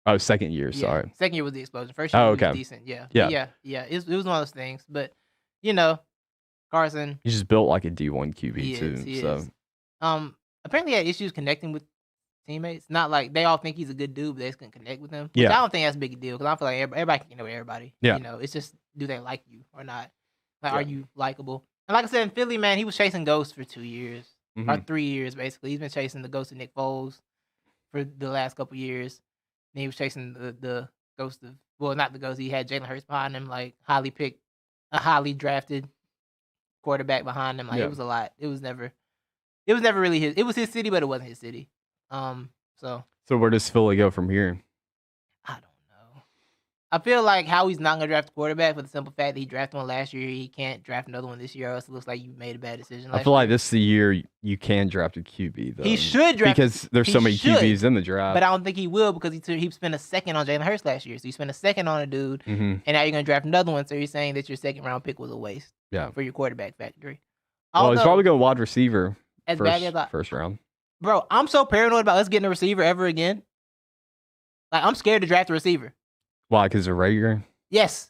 Oh, second year. Sorry. Second year was the explosion. First year was decent. Yeah. Yeah. It was one of those things, but Carson. He's just built like a D1 QB too. He is. Apparently he had issues connecting with teammates. Not like they all think he's a good dude, but they just couldn't connect with him. Which I don't think that's a big deal because I feel like everybody can connect with everybody. Yeah. It's just, do they like you or not? Like, are you likable? And like I said, in Philly, man, he was chasing ghosts for 2 years or 3 years basically. He's been chasing the ghost of Nick Foles for the last couple years. And he was chasing the ghost of, well, not the ghost. He had Jalen Hurts behind him, like a highly drafted quarterback behind him. Like it was a lot. It was never really his. It was his city, but it wasn't his city. So where does Philly go from here? I don't know. I feel like Howie's not gonna draft a quarterback for the simple fact that he drafted one last year. He can't draft another one this year, or else it looks like you made a bad decision. I feel like this is the year you can draft a QB though. He should draft because there's so many QBs in the draft. But I don't think he will because he spent a second on Jalen Hurts last year. So you spent a second on a dude, and now you're gonna draft another one. So you're saying that your second round pick was a waste. Yeah. For your quarterback factory. Well, he's probably going wide receiver first round. Bro, I'm so paranoid about us getting a receiver ever again. Like, I'm scared to draft a receiver. Why? Because they're regular? Yes.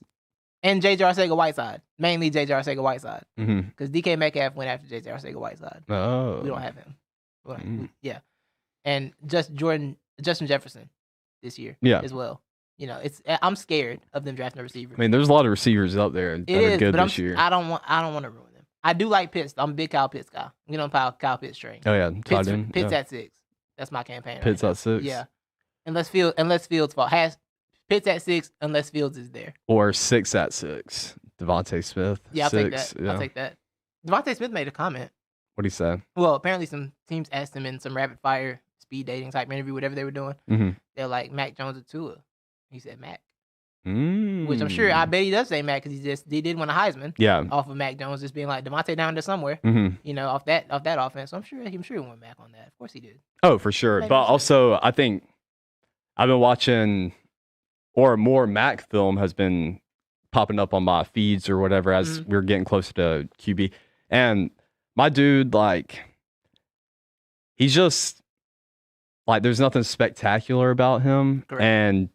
And J.J. Arcega-Whiteside. Mainly J.J. Arcega-Whiteside. Because DK Metcalf went after J.J. Arcega-Whiteside. Oh. We don't have him. Yeah. And Justin Jefferson this year as well. I'm scared of them drafting a receiver. I mean, there's a lot of receivers out there that are good this year. I don't want to ruin them. I do like Pitts. I'm a big Kyle Pitts guy. You know, Kyle Pitts train. Oh yeah, Pitts at 6. That's my campaign. Pitts at 6. Yeah, unless Fields fall. Has Pitts at 6 unless Fields is there. Or 6 at 6. Devontae Smith. Yeah, I'll 6, take that. Yeah. I'll take that. Devontae Smith made a comment. What'd he say? Well, apparently some teams asked him in some rapid fire speed dating type interview, whatever they were doing. They're like, Mac Jones or Tua. He said Mac. Which I'm sure, I bet he does say Mac because he did win a Heisman. Yeah. Off of Mac Jones just being like Devontae down there somewhere. Off that offense. So I'm sure he won Mac on that. Of course he did. Oh, for sure. But also, I think I've been watching, or more Mac film has been popping up on my feeds or whatever as we're getting closer to QB. And my dude, like, he's just like, there's nothing spectacular about him. Correct. And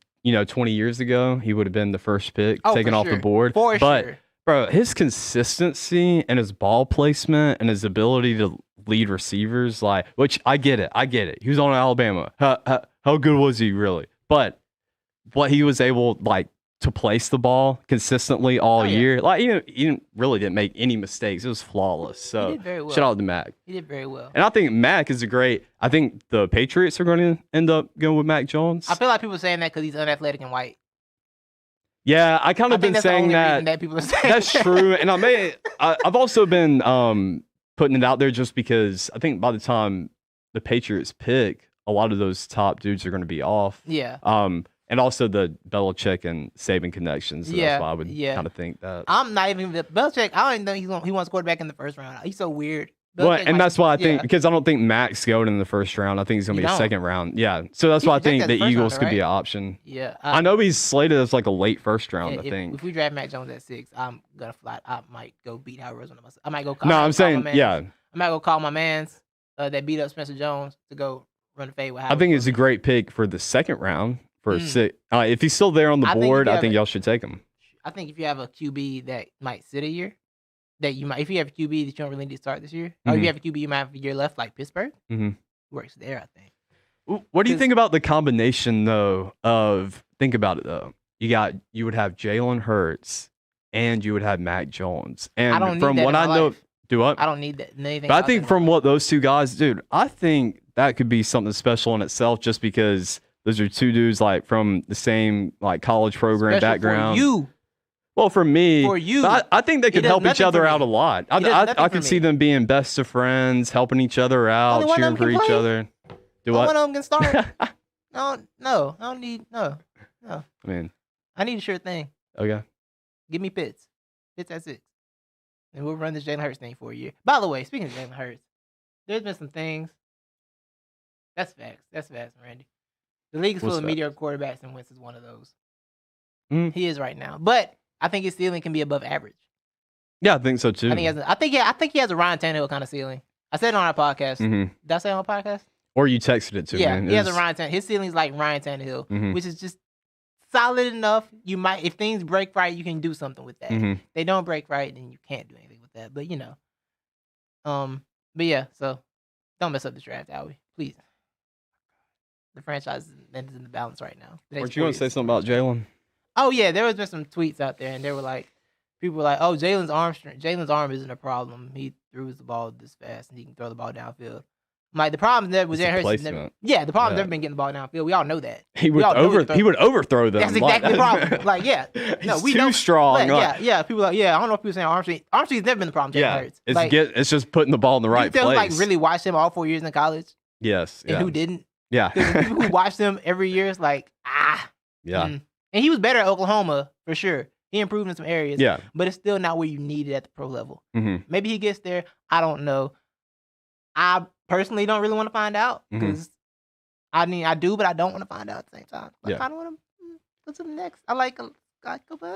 20 years ago, he would have been the first pick taken off the board. But, bro, his consistency and his ball placement and his ability to lead receivers, which I get it. He was on Alabama. How good was he really? But what he was able, to place the ball consistently all year, he didn't make any mistakes. It was flawless. So he did very well. Shout out to Mac. He did very well. And I think Mac is I think the Patriots are going to end up going with Mac Jones. I feel like people are saying that because he's unathletic and white. Yeah, I kind of been saying that people are saying that's true. And I've also been putting it out there just because I think by the time the Patriots pick, a lot of those top dudes are going to be off. Yeah. And also the Belichick and Saban connections. So that's why I would kind of think that. I'm not even Belichick. I don't even think he wants quarterback in the first round. He's so weird. Well, and that's why I think, because I don't think Mac's going in the first round. I think he's going to be a second round. Yeah. So that's why I think the Eagles could be an option. Yeah. I know he's slated as a late first round, I think. If we draft Mac Jones at 6, I'm going to fly. I might go beat Arizona myself. I might go call I might go call my mans that beat up Spencer Jones to go run a fade with Howard. I think it's a great pick for the second round. For 6, if he's still there on the board, I think y'all should take him. I think if you have a QB that might sit a year, if you have a QB that you don't really need to start this year, or if you have a QB you might have a year left, like Pittsburgh, works there, I think. What do you think about the combination though think about it though? You would have Jalen Hurts and you would have Mac Jones. And I don't from need that what I know, do what? I don't need that. But I think from what those two guys, dude, I think that could be something special in itself just because those are two dudes from the same college program background. For you. Well, for me, but I think they could help each other out a lot. I could see them being best of friends, helping each other out, cheering for each other. Do what? One of them can start. No, I don't need no. I mean, I need a sure thing. Okay. Give me Pitts at 6, and we'll run this Jalen Hurts thing for a year. By the way, speaking of Jalen Hurts, there's been some things. That's facts, Randy. The league is full of mediocre quarterbacks, and Wentz is one of those. He is right now, but I think his ceiling can be above average. Yeah, I think so too. I think he has a Ryan Tannehill kind of ceiling. I said it on our podcast. Did I say it on our podcast? Or you texted it to me. Yeah, he has a Ryan Tannehill. His ceiling's like Ryan Tannehill, which is just solid enough. You might, if things break right, you can do something with that. If they don't break right, then you can't do anything with that. But but yeah. So don't mess up the draft, Howie, please. The franchise is in the balance right now. Weren't you going to say something about Jalen? Oh yeah, there was been some tweets out there, and they were like, people were like, "Oh, Jalen's arm isn't a problem. He threw the ball this fast, and he can throw the ball downfield." Like the problem that was Jalen Hurts. The problem's never been getting the ball downfield. We all know that. He would overthrow them. That's exactly the problem. Like we know. Too strong. Yeah. People are like, I don't know if people saying Armstreet's never been the problem. Jalen Hurts. It's just putting the ball in the right place. Like really watched him all 4 years in college. Yes. And who didn't? Yeah. Because people who watched him every year is like Yeah. And he was better at Oklahoma for sure. He improved in some areas. Yeah. But it's still not where you need it at the pro level. Maybe he gets there. I don't know. I personally don't really want to find out because I do, but I don't want to find out at the same time. I kind of want to go to the next. I like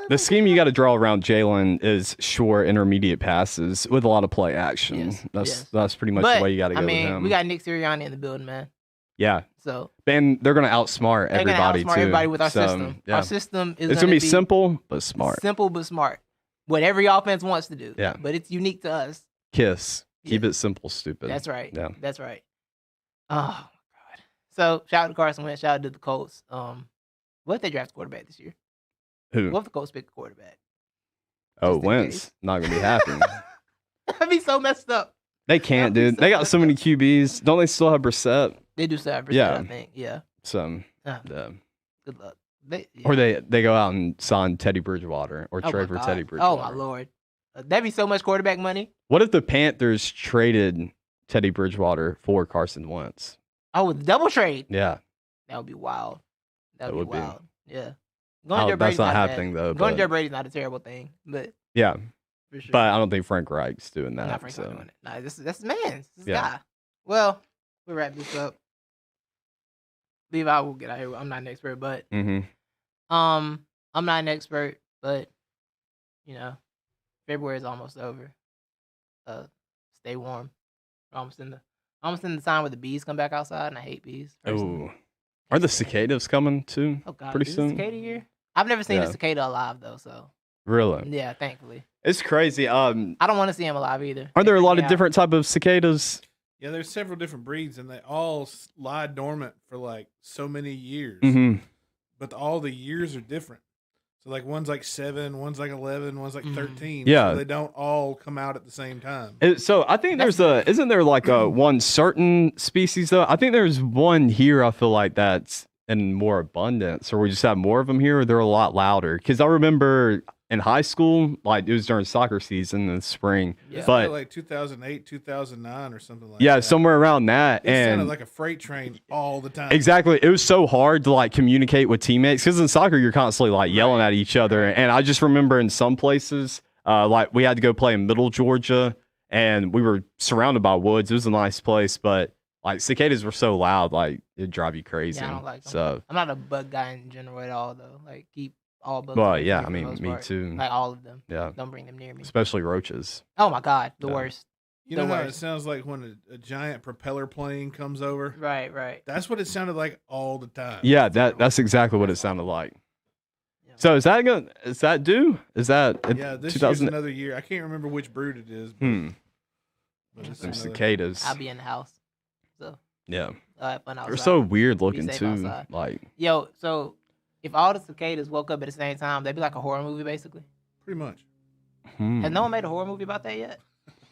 the scheme you got to draw around Jalen is short, intermediate passes with a lot of play action. That's pretty much the way you got to go with him. We got Nick Sirianni in the building, man. Yeah. So and they're gonna outsmart everybody too. Everybody with our system. Yeah. Our system is gonna be simple but smart. Simple but smart. What every offense wants to do. Yeah. But it's unique to us. KISS. Keep it simple, stupid. That's right. Yeah. That's right. Oh my God. So shout out to Carson Wentz. Shout out to the Colts. What if they draft a quarterback this year? Who? What if the Colts pick a quarterback? Oh, Wentz. Not gonna be happy. That'd be so messed up. They can't, dude. They got so many QBs. Don't they still have Brissett? They do still have Brissett, I think. Yeah. So, good luck. Or they go out and sign Teddy Bridgewater or trade for Teddy Bridgewater. Oh, my Lord. That'd be so much quarterback money. What if the Panthers traded Teddy Bridgewater for Carson Wentz? Oh, with the double trade? Yeah. That would be wild. That would be wild. Yeah. That's not happening, though. Going to Joe Brady's not a terrible thing. But yeah. For sure. But I don't think Frank Reich's doing that. Not Frank's not doing it. Nah, that's man. This guy. Well, we'll wrap this up. Levi, we'll get out here. I'm not an expert, but I'm not an expert, but February is almost over. Stay warm. We're almost in the time where the bees come back outside, and I hate bees. Oh, are the cicadas coming too? Oh God, pretty soon. Cicada year? I've never seen a cicada alive though, so really, yeah, thankfully. It's crazy. I don't want to see them alive either. Are there a lot of different type of cicadas? Yeah, there's several different breeds, and they all lie dormant for like so many years. But all the years are different. So like one's like 7, one's like 11, one's like 13. Yeah, so they don't all come out at the same time. So I think isn't there like one certain species though? I think there's one here. I feel like that's in more abundance, or we just have more of them here, or they're a lot louder. Because I remember in high school, like it was during soccer season in the spring. Yeah, but like 2008, 2009 or something like that. Yeah, somewhere around that. It sounded like a freight train all the time. Exactly. It was so hard to like communicate with teammates because in soccer you're constantly like yelling at each other. And I just remember in some places, like we had to go play in Middle Georgia and we were surrounded by woods. It was a nice place, but like cicadas were so loud, like it'd drive you crazy. Yeah, I don't like them. So I'm not a bug guy in general at all though. Like keep all bugs. Well, yeah, I mean, me too. Like all of them. Yeah. Don't bring them near me. Especially roaches. Oh my God, the worst. You know how it sounds like when a giant propeller plane comes over? Right. That's what it sounded like all the time. Yeah, that's exactly what it sounded like. Yeah. So is that due? Is that this year's another year. I can't remember which brood it is. But it's some cicadas. I'll be in the house. So yeah. Fun they're so weird looking too. Outside. Like so if all the cicadas woke up at the same time, they'd be like a horror movie basically. Pretty much. Has no one made a horror movie about that yet?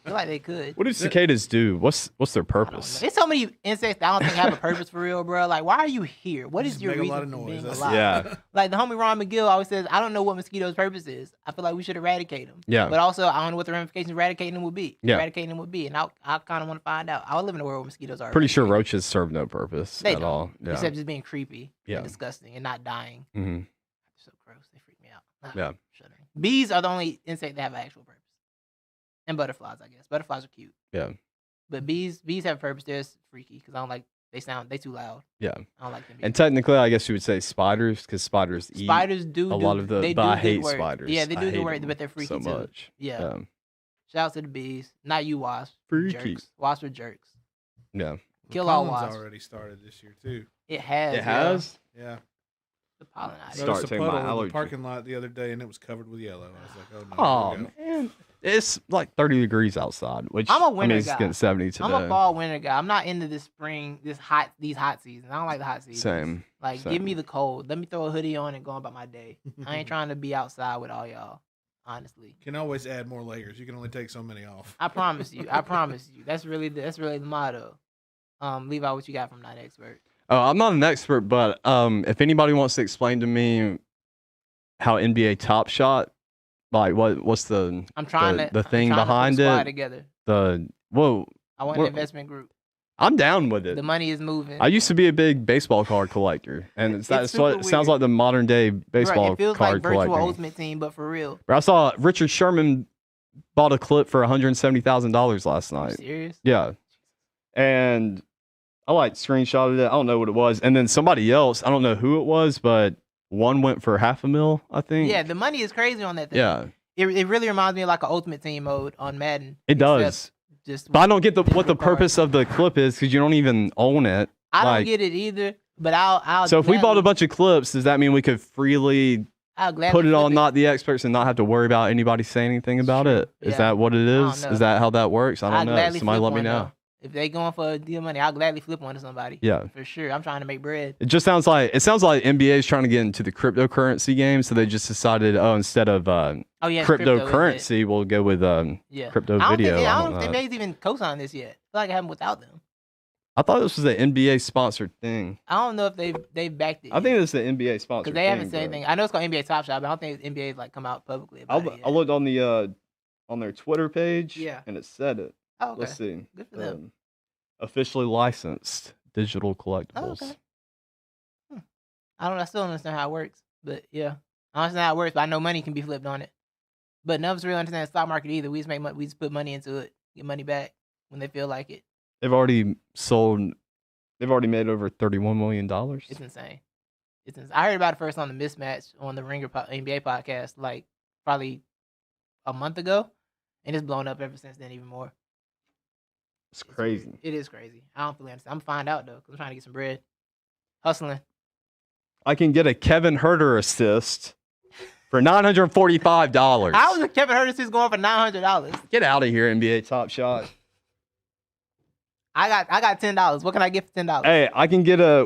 I feel like they could. What do cicadas do? What's their purpose? There's so many insects that I don't think have a purpose for real, bro. Like, why are you here? What is your reason for being alive? Yeah. Like the homie Ron McGill always says, I don't know what mosquitoes' purpose is. I feel like we should eradicate them. Yeah. But also, I don't know what the ramifications of eradicating them would be. Yeah. Eradicating them would be, and I kind of want to find out. I would live in a world where mosquitoes are. Pretty sure roaches serve no purpose at all. Yeah. Except just being creepy and disgusting and not dying. Mm-hmm. They're so gross. They freak me out. Yeah. Shuddering. Bees are the only insect that have an actual purpose. And butterflies, I guess. Butterflies are cute. Yeah. But bees have a purpose. They're freaky because I don't like They too loud. Yeah. I don't like them. And technically, I guess you would say spiders because spiders eat do a lot of the. They But do I hate good work. spiders. Yeah, they do the good work, but they're freaky so too. much. Yeah. Shout out to the bees. Not you, wasps. Freaky. Jerks. Wasps are jerks. Yeah. Kill all pollen's wasps. already started this year too. It has. It has. Yeah. The pollen. Noticed a taking my puddle in allergy. the parking lot the other day, and it was covered with yellow. I was like, Oh here we go. man, it's like 30 degrees outside, which I'm a winter it's guy. getting 70 today. I'm a fall winter guy. I'm not into this spring, these hot seasons. I don't like the hot seasons. Same. Like, give me the cold. Let me throw a hoodie on and go about my day. I ain't trying to be outside with all y'all. Honestly, Can always add more layers. You can only take so many off. I promise you. I promise you. That's really the motto. Levi, what you got from not expert? Oh, I'm not an expert, but if anybody wants to explain to me how NBA Top Shot, like what's the I'm trying the thing I'm trying behind to put a squad it? together. I want an investment group. I'm down with it. The money is moving. I used to be a big baseball card collector, and that's what it sounds weird. like the modern day baseball Right, it feels card like virtual collecting. Ultimate Team, but for real. But I saw Richard Sherman bought a clip for $170,000 last Are you night. serious? Yeah, and I like screenshotted it. I don't know what it was, and then somebody else, I don't know who it was, but one went for $500,000, I think. Yeah, the money is crazy on that thing. Yeah, It really reminds me of like an Ultimate Team mode on Madden. it does. Just But I don't get what the digital purpose of the clip is because you don't even own it. I don't like- get it either, but I'll So if we bought a gladly- bunch of clips, does that mean we could freely I'll gladly put it flip on Not the Experts and not have to worry about anybody saying anything about True. it? Is Yeah. that what it don't is? know. Is that how that works? I I'll don't know. gladly Somebody flip let me one, know. though. If they going for a deal of money, I'll gladly flip one to somebody. Yeah. For sure. I'm trying to make bread. It sounds like NBA is trying to get into the cryptocurrency game, so they just decided, instead of Oh yeah, crypto, isn't it? cryptocurrency, we'll go with Yeah. crypto I don't video. Think, I I don't know if know. they may even co-sign this yet. I feel like I haven't without them. I thought this was an NBA sponsored thing. I don't know if they've backed it. I think this is an NBA sponsored because thing. they haven't said but anything. I know it's called NBA Top Shot, but I don't think NBA's like come out publicly about it yet. I looked on the on their Twitter page, Yeah. and it said it. Oh, okay. Let's see. Good for them. Officially licensed digital collectibles. Oh, okay. I still don't understand how it works, but yeah, I understand how it works. But I know money can be flipped on it. But none of us really understand the stock market either. We just make money, we just put money into it, get money back when they feel like it. They've already made over $31 million. It's insane. It's insane. I heard about it first on the Mismatch on the Ringer NBA podcast, like probably a month ago, and it's blown up ever since then, even more. It's crazy. Weird. It is crazy. I don't fully understand. I'm find out though, 'cause I'm trying to get some bread, hustling. I can get a Kevin Herter assist for $945. How is Kevin Herter just going for $900? Get out of here, NBA Top Shot. I got $10. What can I get for $10? Hey,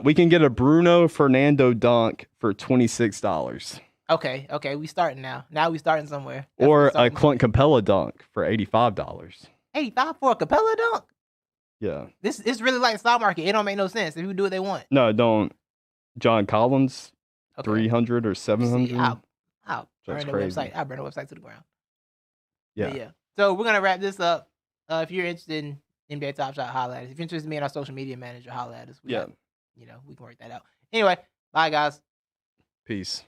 we can get a Bruno Fernando dunk for $26. Okay, we starting now. Now we starting somewhere. That's Or what's a something. Clint Capella dunk for $85. 85 for a Capella dunk? Yeah. It's really like the stock market. It don't make no sense. If you do what they want. No, don't. John Collins, Okay. 300 or 700. See, I'll That's burn the crazy. website. I'll burn the website to the ground. Yeah. But yeah. So we're gonna wrap this up. If you're interested in NBA Top Shot, holla at us. If you're interested in being our social media manager, holla at us. We can work that out. Anyway, bye guys. Peace.